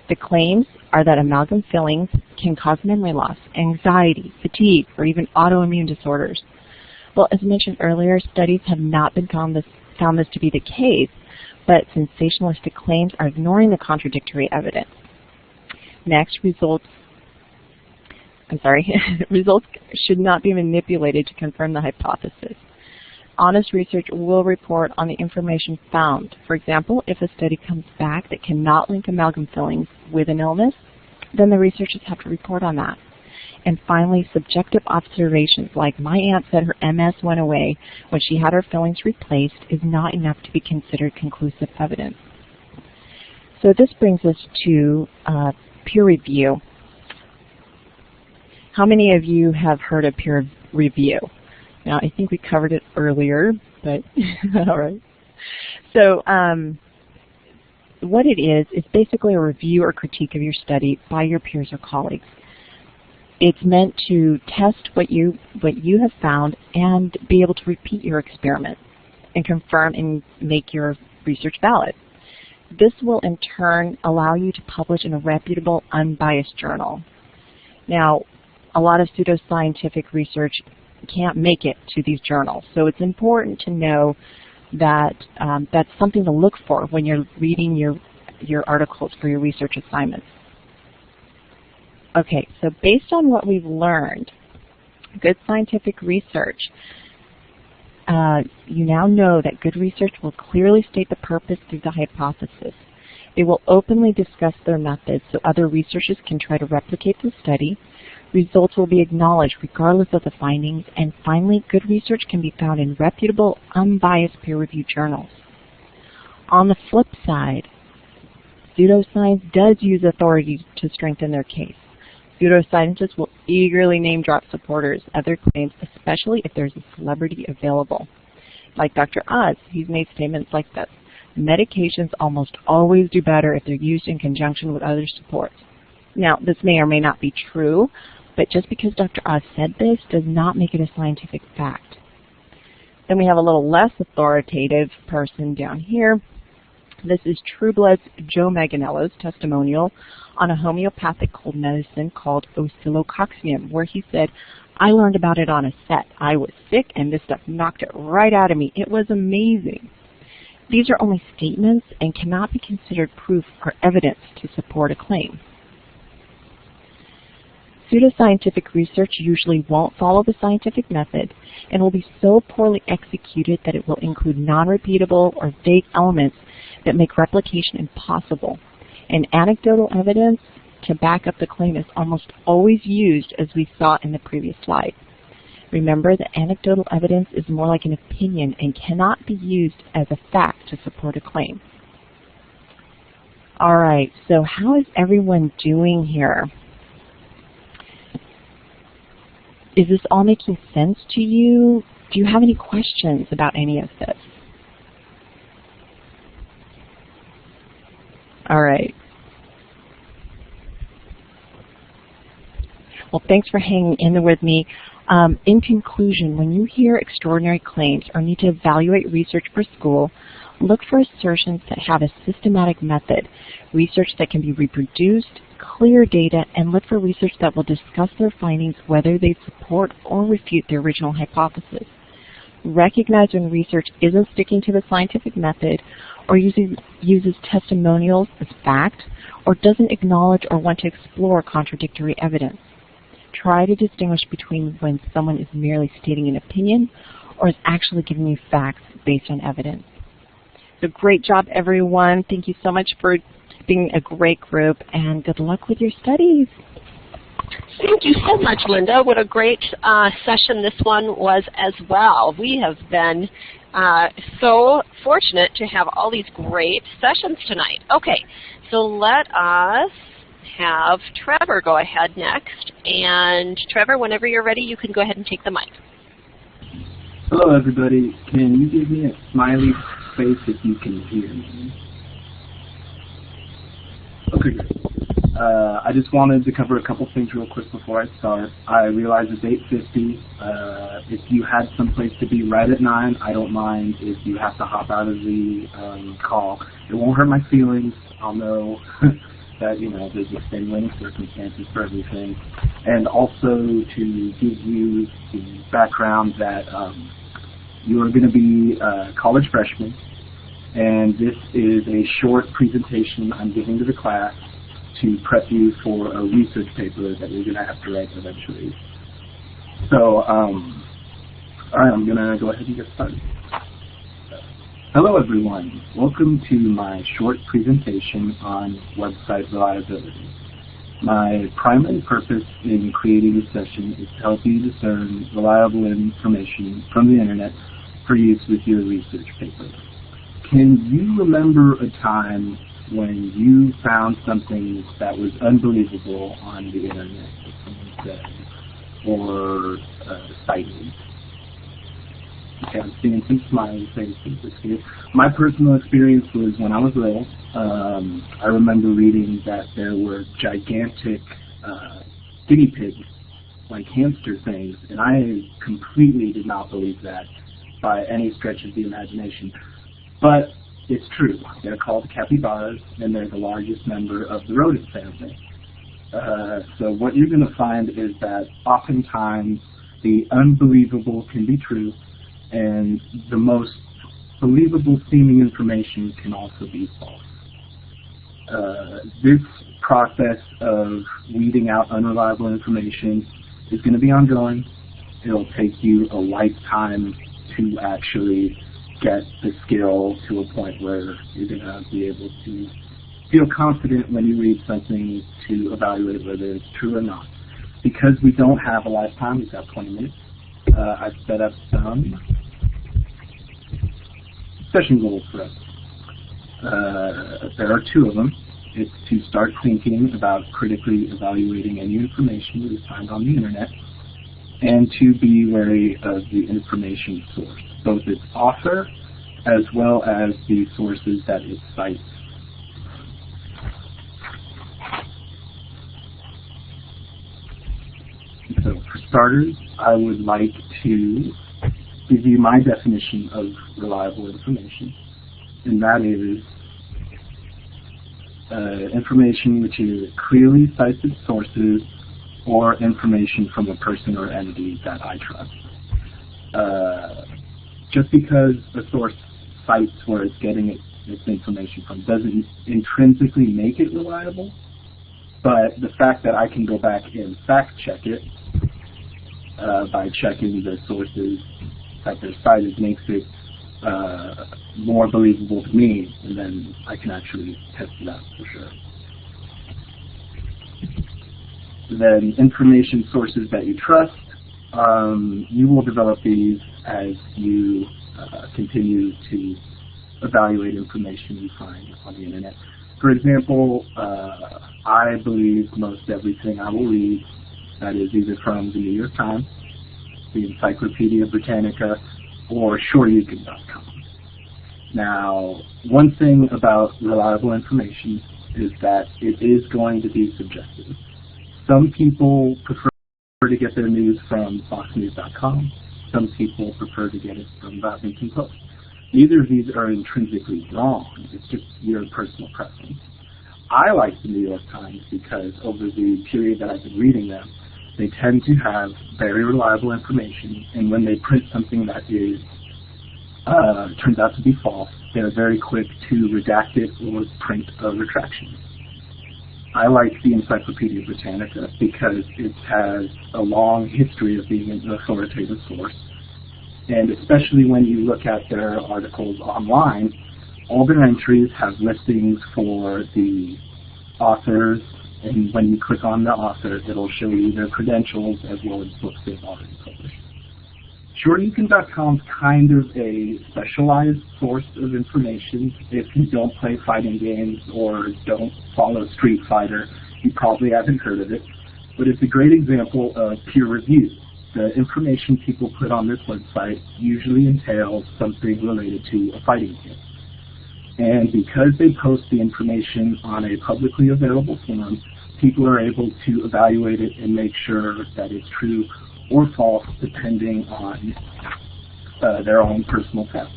The claims are that amalgam fillings can cause memory loss, anxiety, fatigue, or even autoimmune disorders. Well, as mentioned earlier, studies have not been found this to be the case, but sensationalistic claims are ignoring the contradictory evidence. Next, results should not be manipulated to confirm the hypothesis. Honest research will report on the information found. For example, if a study comes back that cannot link amalgam fillings with an illness, then the researchers have to report on that. And finally, subjective observations like my aunt said her MS went away when she had her fillings replaced is not enough to be considered conclusive evidence. So this brings us to peer review. How many of you have heard of peer review? Now, I think we covered it earlier, but all right. So what it is basically a review or critique of your study by your peers or colleagues. It's meant to test what you have found and be able to repeat your experiment and confirm and make your research valid. This will in turn allow you to publish in a reputable, unbiased journal. Now, a lot of pseudoscientific research can't make it to these journals, so it's important to know that that's something to look for when you're reading your articles for your research assignments. Okay, so based on what we've learned, good scientific research, you now know that good research will clearly state the purpose through the hypothesis. They will openly discuss their methods so other researchers can try to replicate the study. Results will be acknowledged regardless of the findings. And finally, good research can be found in reputable, unbiased peer-reviewed journals. On the flip side, pseudoscience does use authority to strengthen their case. Pseudoscientists will eagerly name-drop supporters of their claims, especially if there's a celebrity available. Like Dr. Oz, he's made statements like this: medications almost always do better if they're used in conjunction with other supports. Now, this may or may not be true, but just because Dr. Oz said this does not make it a scientific fact. Then we have a little less authoritative person down here. This is Trueblood's Joe Manganiello's testimonial on a homeopathic cold medicine called oscillococcium, where he said, "I learned about it on a set. I was sick and this stuff knocked it right out of me. It was amazing." These are only statements and cannot be considered proof or evidence to support a claim. Pseudoscientific research usually won't follow the scientific method and will be so poorly executed that it will include non-repeatable or vague elements that make replication impossible. And anecdotal evidence to back up the claim is almost always used, as we saw in the previous slide. Remember that anecdotal evidence is more like an opinion and cannot be used as a fact to support a claim. All right, so how is everyone doing here? Is this all making sense to you? Do you have any questions about any of this? All right. Well, thanks for hanging in there with me. In conclusion, when you hear extraordinary claims or need to evaluate research for school, look for assertions that have a systematic method, research that can be reproduced, clear data, and look for research that will discuss their findings whether they support or refute the original hypothesis. recognize when research isn't sticking to the scientific method, or uses testimonials as fact, or doesn't acknowledge or want to explore contradictory evidence. Try to distinguish between when someone is merely stating an opinion or is actually giving you facts based on evidence. So great job, everyone. Thank you so much for being a great group, and good luck with your studies. Thank you so much, Linda. What a great session this one was as well. We have been so fortunate to have all these great sessions tonight. Okay, so let us have Trevor go ahead next. And Trevor, whenever you're ready, you can go ahead and take the mic. Hello, everybody. Can you give me a smiley face if you can hear me? Okay, great. I just wanted to cover a couple things real quick before I start. I realize it's 8:50. If you had someplace to be right at 9, I don't mind if you have to hop out of the call. It won't hurt my feelings. I'll know that, you know, there's extenuating circumstances for everything. And also to give you the background that you are going to be college freshmen, and this is a short presentation I'm giving to the class to prep you for a research paper that you're going to have to write eventually. So, all right, I'm going to go ahead and get started. Hello, everyone. Welcome to my short presentation on website reliability. My primary purpose in creating this session is to help you discern reliable information from the internet for use with your research paper. Can you remember a time when you found something that was unbelievable on the internet, that someone said, or cited? Okay, I'm seeing some smiling faces here. My personal experience was when I was little. I remember reading that there were gigantic guinea pigs, like hamster things, and I completely did not believe that by any stretch of the imagination. But it's true. They're called capybaras, and they're the largest member of the rodent family. So what you're going to find is that oftentimes the unbelievable can be true, and the most believable seeming information can also be false. This process of weeding out unreliable information is going to be ongoing. It'll take you a lifetime to actually get the skill to a point where you're going to be able to feel confident when you read something to evaluate whether it's true or not. Because we don't have a lifetime, we've got 20 minutes, I've set up some session goals for us. There are 2 of them. It's to start thinking about critically evaluating any information that is found on the internet, and to be wary of the information source, both its author as well as the sources that it cites. So for starters, I would like to give you my definition of reliable information, and that is information which is clearly cites its sources or information from a person or entity that I trust. Just because a source cites where it's getting its information from doesn't intrinsically make it reliable, but the fact that I can go back and fact check it by checking the sources that they're cited makes it more believable to me, and then I can actually test it out for sure. Then information sources that you trust, you will develop these as you continue to evaluate information you find on the internet. For example, I believe most everything I will read that is either from the New York Times, the Encyclopedia Britannica, or SureYouCan.com. Now, one thing about reliable information is that it is going to be subjective. Some people prefer to get their news from FoxNews.com. Some people prefer to get it from the Huffington Post. Neither of these are intrinsically wrong. It's just your personal preference. I like the New York Times because over the period that I've been reading them, They tend to have very reliable information, and when they print something that is turns out to be false, they're very quick to redact it or print a retraction. I like the Encyclopedia Britannica because it has a long history of being an authoritative source, and especially when you look at their articles online, all their entries have listings for the authors, and when you click on the author, it'll show you their credentials as well as books they've already published. SureYouCan.com is kind of a specialized source of information. If you don't play fighting games or don't follow Street Fighter, you probably haven't heard of it. But it's a great example of peer review. The information people put on this website usually entails something related to a fighting game. And because they post the information on a publicly available forum, people are able to evaluate it and make sure that it's true or false depending on their own personal tests.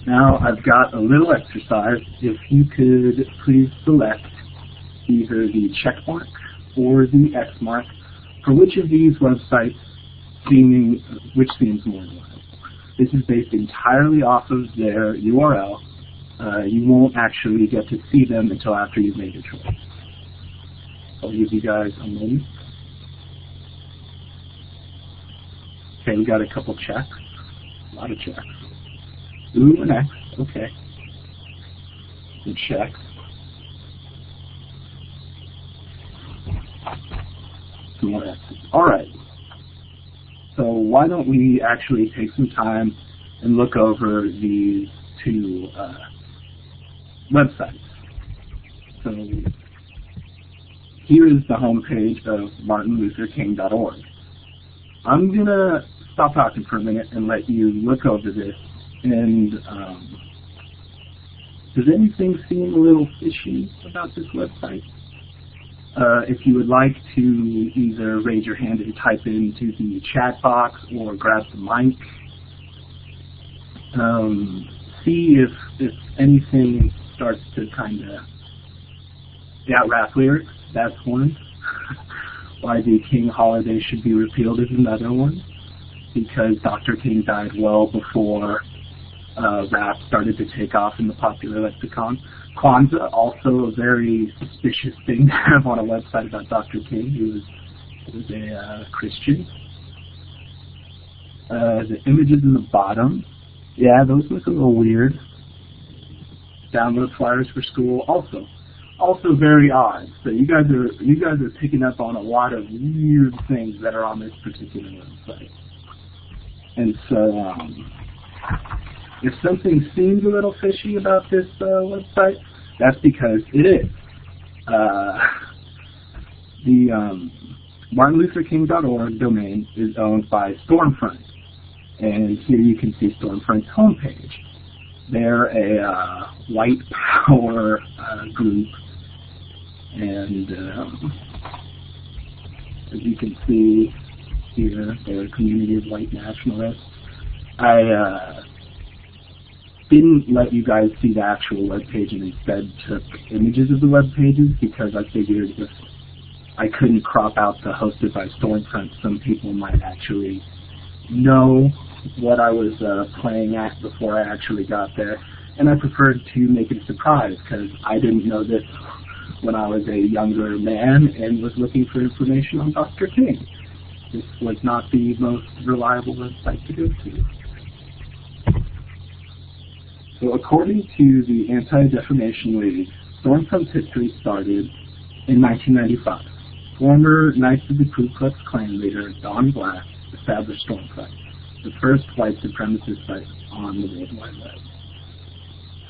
Now I've got a little exercise. If you could please select either the check mark or the X mark for which of these websites which seems more reliable. This is based entirely off of their URL. You won't actually get to see them until after you've made your choice. I'll give you guys a moment. Okay, we got a couple checks. A lot of checks. Ooh, an X. Okay. Good checks. Some more X's. All right. So why don't we actually take some time and look over these two websites. So here is the homepage of martinlutherking.org. I'm going to stop talking for a minute and let you look over this. And does anything seem a little fishy about this website? If you would like to either raise your hand and type into the chat box or grab the mic, see if anything starts to kind of, rap lyrics, that's one. Why the King holiday should be repealed is another one, because Dr. King died well before rap started to take off in the popular lexicon. Kwanzaa, also a very suspicious thing to have on a website about Dr. King. He was a Christian. The images in the bottom, yeah, those look a little weird. Download flyers for school, also very odd. So you guys are picking up on a lot of weird things that are on this particular website. And so if something seems a little fishy about this website, that's because it is. The martinlutherking.org domain is owned by Stormfront. And here you can see Stormfront's homepage. They're a white power group. And as you can see here, they're a community of white nationalists. I didn't let you guys see the actual web page and instead took images of the web pages because I figured if I couldn't crop out the hosted by Stormfront, some people might actually know what I was playing at before I actually got there. And I preferred to make it a surprise because I didn't know this when I was a younger man and was looking for information on Dr. King. This was not the most reliable website to go to. So according to the Anti-Defamation League, Stormfront's history started in 1995. Former Knights of the Ku Klux Klan leader Don Black established Stormfront, the first white supremacist site on the World Wide Web.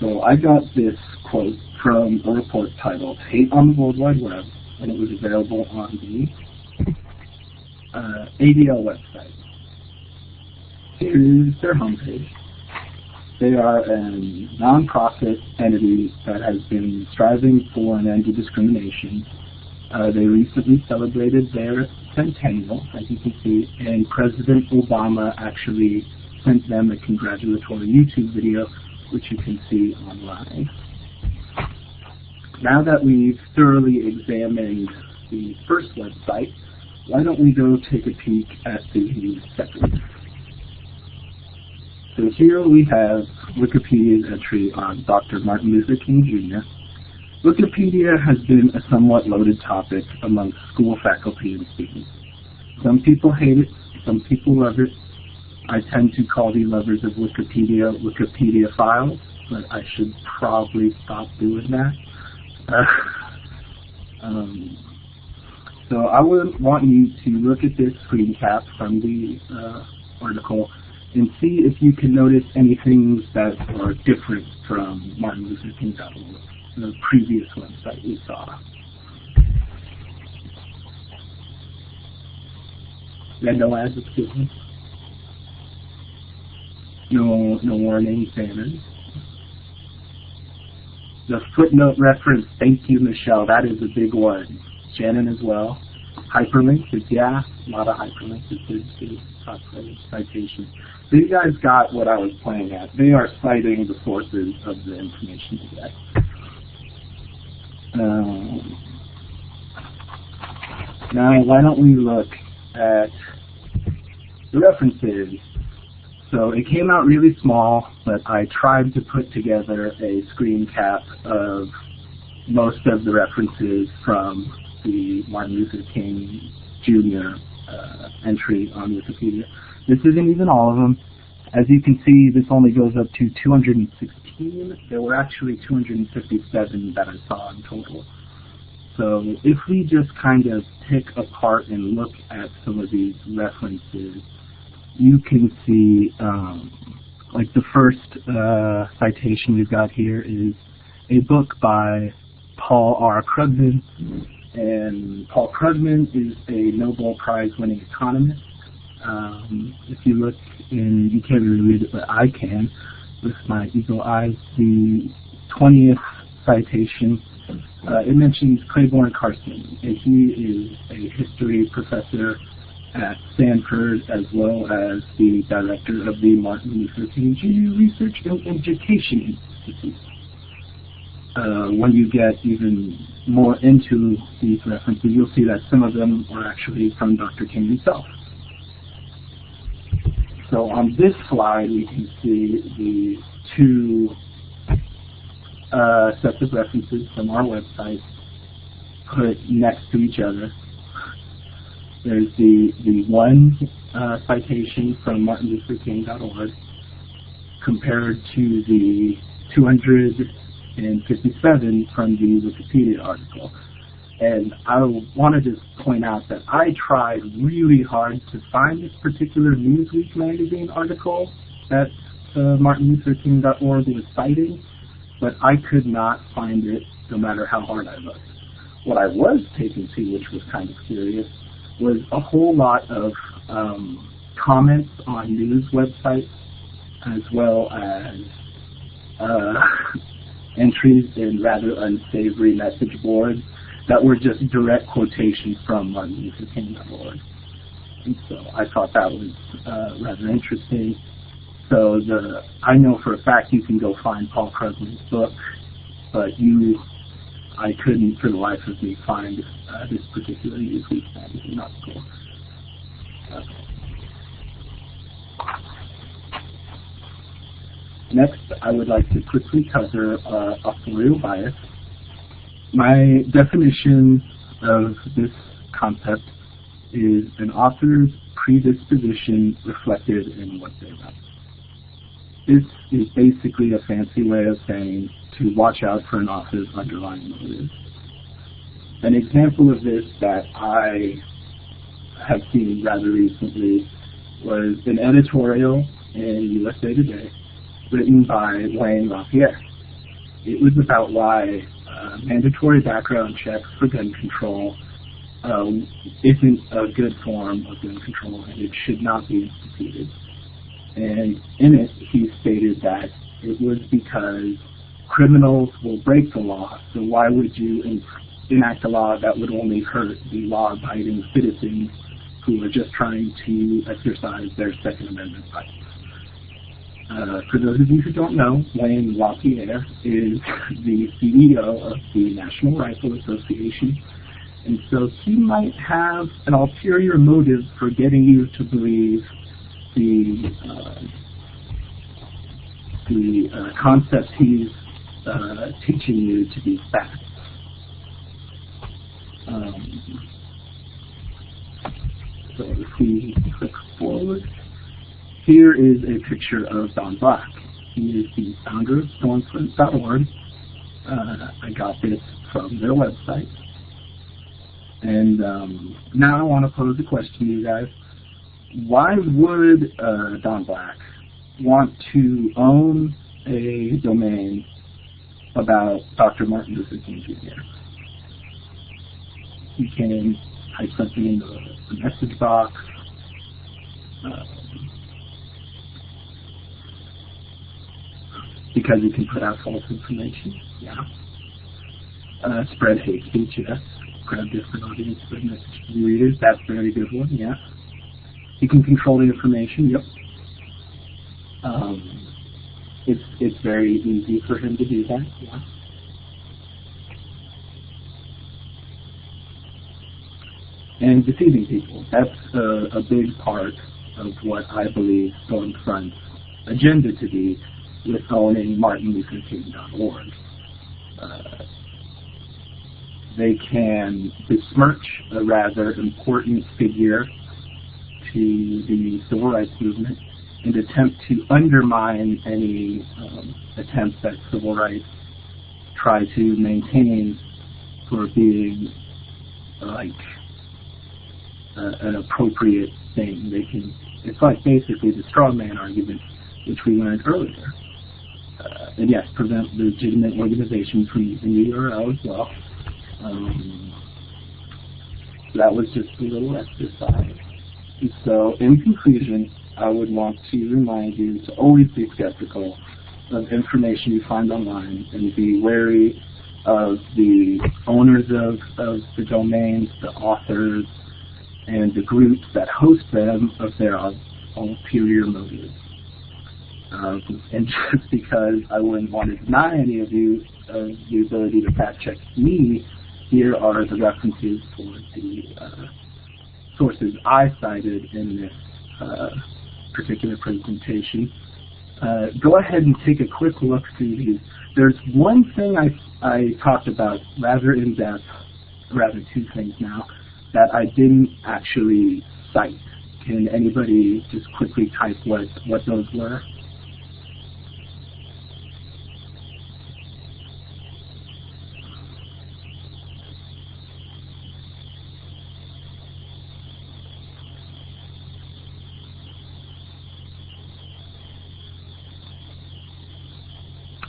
So I got this quote from a report titled Hate on the World Wide Web, and it was available on the ADL website. Here's their homepage. They are a non-profit entity that has been striving for an end to discrimination. They recently celebrated their centennial, as you can see, and President Obama actually sent them a congratulatory YouTube video, which you can see online. Now that we've thoroughly examined the first website, why don't we go take a peek at the second? So here we have Wikipedia's entry on Dr. Martin Luther King Jr. Wikipedia has been a somewhat loaded topic among school faculty and students. Some people hate it, some people love it. I tend to call the lovers of Wikipedia Wikipediaphiles, but I should probably stop doing that. So I would want you to look at this screen cap from the article and see if you can notice any things that are different from martinlutherking.org, the previous website we saw. No ads, excuse me. No warning banners. The footnote reference, thank you, Michelle, that is a big one. Shannon as well. Hyperlinks, yeah, a lot of hyperlinks. It's good to talk about citations. So you guys got what I was playing at. They are citing the sources of the information you get. Now, why don't we look at the references? So it came out really small, but I tried to put together a screen cap of most of the references from the Martin Luther King Jr. Entry on Wikipedia. This isn't even all of them. As you can see, this only goes up to 216. There were actually 257 that I saw in total. So if we just kind of pick apart and look at some of these references, you can see, like the first citation we've got here is a book by Paul R. Krugman. And Paul Krugman is a Nobel Prize-winning economist. If you look in, you can't really read it, but I can, with my eagle eyes, the 20th citation, it mentions Claiborne Carson, and he is a history professor at Stanford, as well as the director of the Martin Luther King Jr. Research and Education Institute. When you get even more into these references, you'll see that some of them are actually from Dr. King himself. So on this slide, we can see the two sets of references from our website put next to each other. There's the one citation from martinlutherking.org compared to the 257 from the Wikipedia article. And I want to just point out that I tried really hard to find this particular Newsweek magazine article that martinlutherking.org was citing, but I could not find it no matter how hard I looked. What I was taken to, which was kind of curious, was a whole lot of comments on news websites, as well as entries in rather unsavory message boards that were just direct quotations from martinlutherking.org. And so I thought that was rather interesting. So I know for a fact you can go find Paul Krugman's book, but I couldn't for the life of me find this particular Newsweek magazine article. Next, I would like to quickly cover authorial bias. My definition of this concept is an author's predisposition reflected in what they write. This is basically a fancy way of saying to watch out for an author's underlying motives. An example of this that I have seen rather recently was an editorial in USA Today written by Wayne LaPierre. It was about why mandatory background checks for gun control isn't a good form of gun control and it should not be instituted. And in it, he stated that it was because criminals will break the law, so why would you enact a law that would only hurt the law-abiding citizens who are just trying to exercise their Second Amendment rights? For those of you who don't know, Wayne LaPierre is the CEO of the National Rifle Association, and so he might have an ulterior motive for getting you to believe the concepts he's teaching you to be facts. So if we click forward, here is a picture of Don Black. He is the founder of stormfront.org. I got this from their website. And now I want to pose a question to you guys. Why would Don Black want to own a domain about Dr. Martin Luther King Jr.? You can type something in the message box. Because you can put out false information, yeah. Spread hate speech, yes. Grab different audience, spread message to readers, that's a very good one, yeah. You can control the information, yep. It's very easy for him to do that, yeah. And deceiving people, that's a big part of what I believe Stormfront's agenda to be with owning MartinLutherKing.org. They can besmirch a rather important figure to the civil rights movement and attempt to undermine any attempts that civil rights try to maintain for being like an appropriate thing. They can. It's like basically the strongman argument, which we learned earlier. And yes, prevent legitimate organizations from using the URL as well. That was just a little exercise. And so, in conclusion, I would want to remind you to always be skeptical of information you find online and be wary of the owners of the domains, the authors, and the groups that host them of their ulterior motives. And just because I wouldn't want to deny any of you the ability to fact check me, here are the references for the sources I cited in this particular presentation. Go ahead and take a quick look through these. There's one thing I talked about rather in depth, rather two things now, that I didn't actually cite. Can anybody just quickly type what those were?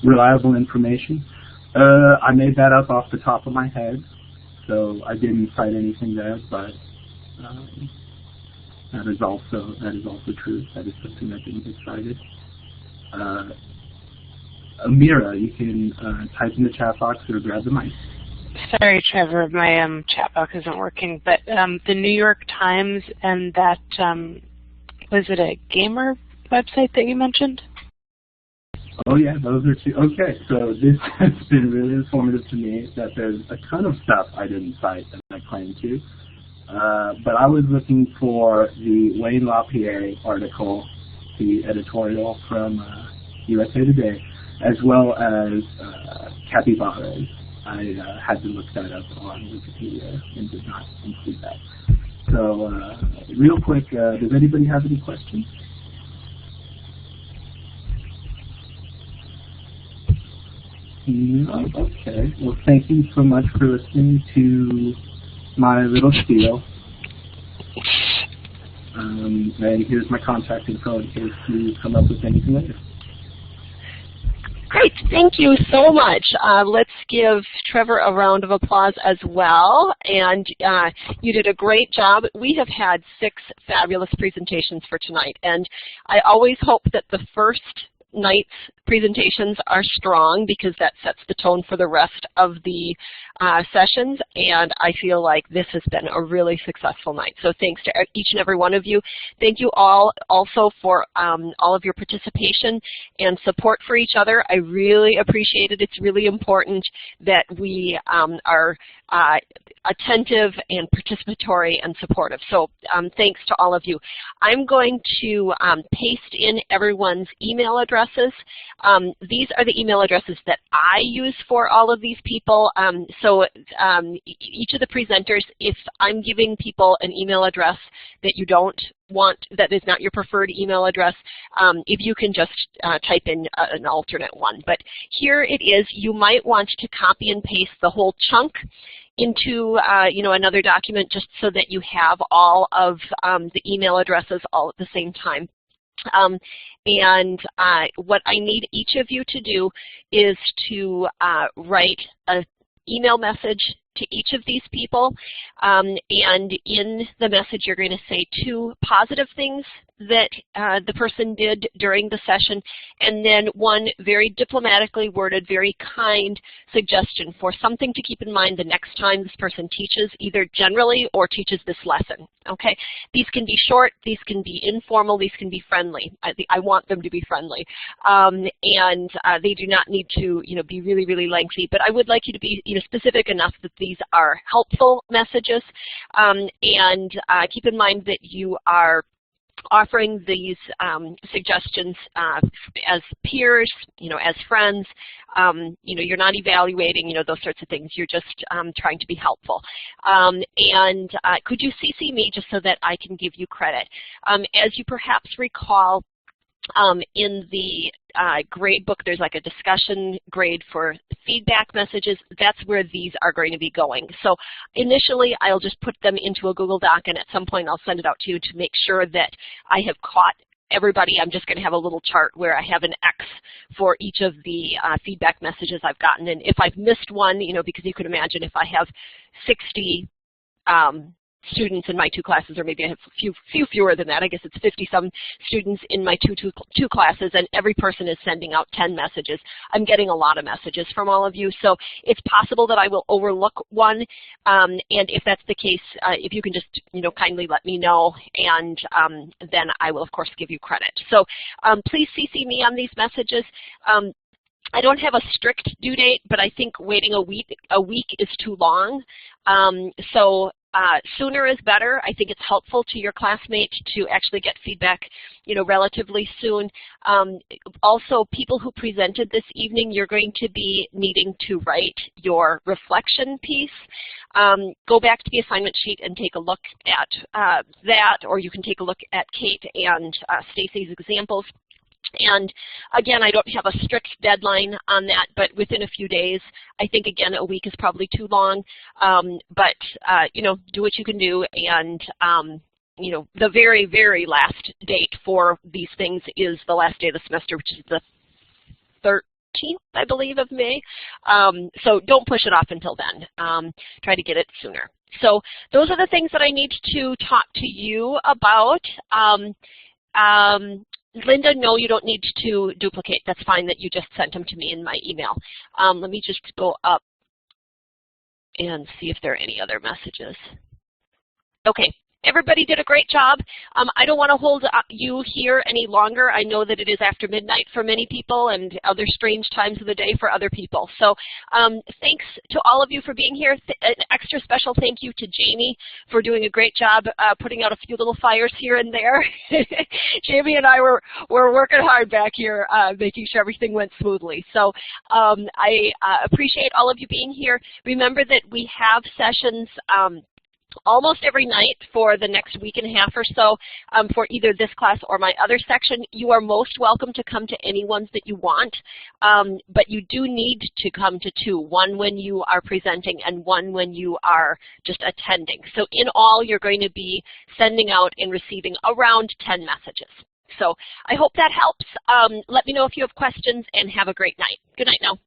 Reliable information. I made that up off the top of my head, so I didn't cite anything there, but that is also true. That is something that didn't get cited. Amira, you can type in the chat box or grab the mic. Sorry, Trevor, my chat box isn't working, but the New York Times and that, was it a gamer website that you mentioned? Oh yeah, those are two. Okay, so this has been really informative to me that there's a ton of stuff I didn't cite that I claim to. But I was looking for the Wayne LaPierre article, the editorial from USA Today, as well as capybaras. I had to look that up on Wikipedia and did not include that. So real quick, does anybody have any questions? No? Okay. Well, thank you so much for listening to my little spiel. And here's my contact info in case you come up with anything later. Great, thank you so much. Let's give Trevor a round of applause as well. And you did a great job. We have had 6 fabulous presentations for tonight. And I always hope that the first night's presentations are strong because that sets the tone for the rest of the sessions, and I feel like this has been a really successful night. So thanks to each and every one of you. Thank you all also for all of your participation and support for each other. I really appreciate it. It's really important that we are attentive and participatory and supportive. So thanks to all of you. I'm going to paste in everyone's email addresses. These are the email addresses that I use for all of these people. So each of the presenters, if I'm giving people an email address that you don't want, that is not your preferred email address, if you can just type in an alternate one. But here it is. You might want to copy and paste the whole chunk into another document just so that you have all of the email addresses all at the same time. What I need each of you to do is to write an email message to each of these people, and in the message you're going to say 2 positive things that the person did during the session, and then 1 very diplomatically worded, very kind suggestion for something to keep in mind the next time this person teaches, either generally or teaches this lesson. Okay, these can be short, these can be informal, these can be friendly. I want them to be friendly, and they do not need to be really, really lengthy. But I would like you to be specific enough that these are helpful messages, and keep in mind that you are offering these suggestions as peers, as friends. You're not evaluating, those sorts of things. You're just trying to be helpful. Could you CC me just so that I can give you credit? As you perhaps recall, in the grade book, there's like a discussion grade for feedback messages. That's where these are going to be going. So initially, I'll just put them into a Google Doc, and at some point, I'll send it out to you to make sure that I have caught everybody. I'm just going to have a little chart where I have an X for each of the feedback messages I've gotten. And if I've missed one, because you could imagine if I have 60 students in my 2 classes, or maybe I have few fewer than that. I guess it's 50-some students in my two classes, and every person is sending out 10 messages. I'm getting a lot of messages from all of you, so it's possible that I will overlook one, and if that's the case, if you can just kindly let me know, and then I will of course give you credit. So please CC me on these messages. I don't have a strict due date, but I think waiting a week is too long. Sooner is better. I think it's helpful to your classmates to actually get feedback, relatively soon. Also, people who presented this evening, you're going to be needing to write your reflection piece. Go back to the assignment sheet and take a look at that, or you can take a look at Kate and Stacy's examples. And again, I don't have a strict deadline on that, but within a few days. I think, again, a week is probably too long, but do what you can do. And the very, very last date for these things is the last day of the semester, which is the 13th, I believe, of May. So don't push it off until then. Try to get it sooner. So those are the things that I need to talk to you about. Linda, no, you don't need to duplicate. That's fine that you just sent them to me in my email. Let me just go up and see if there are any other messages. Okay. Everybody did a great job. I don't want to hold you here any longer. I know that it is after midnight for many people and other strange times of the day for other people. So thanks to all of you for being here. An extra special thank you to Jamie for doing a great job putting out a few little fires here and there. Jamie and I were working hard back here making sure everything went smoothly. So I appreciate all of you being here. Remember that we have sessions almost every night for the next week and a half or so for either this class or my other section. You are most welcome to come to any ones that you want, but you do need to come to 2, one when you are presenting and one when you are just attending. So in all, you're going to be sending out and receiving around 10 messages. So I hope that helps. Let me know if you have questions, and have a great night. Good night now.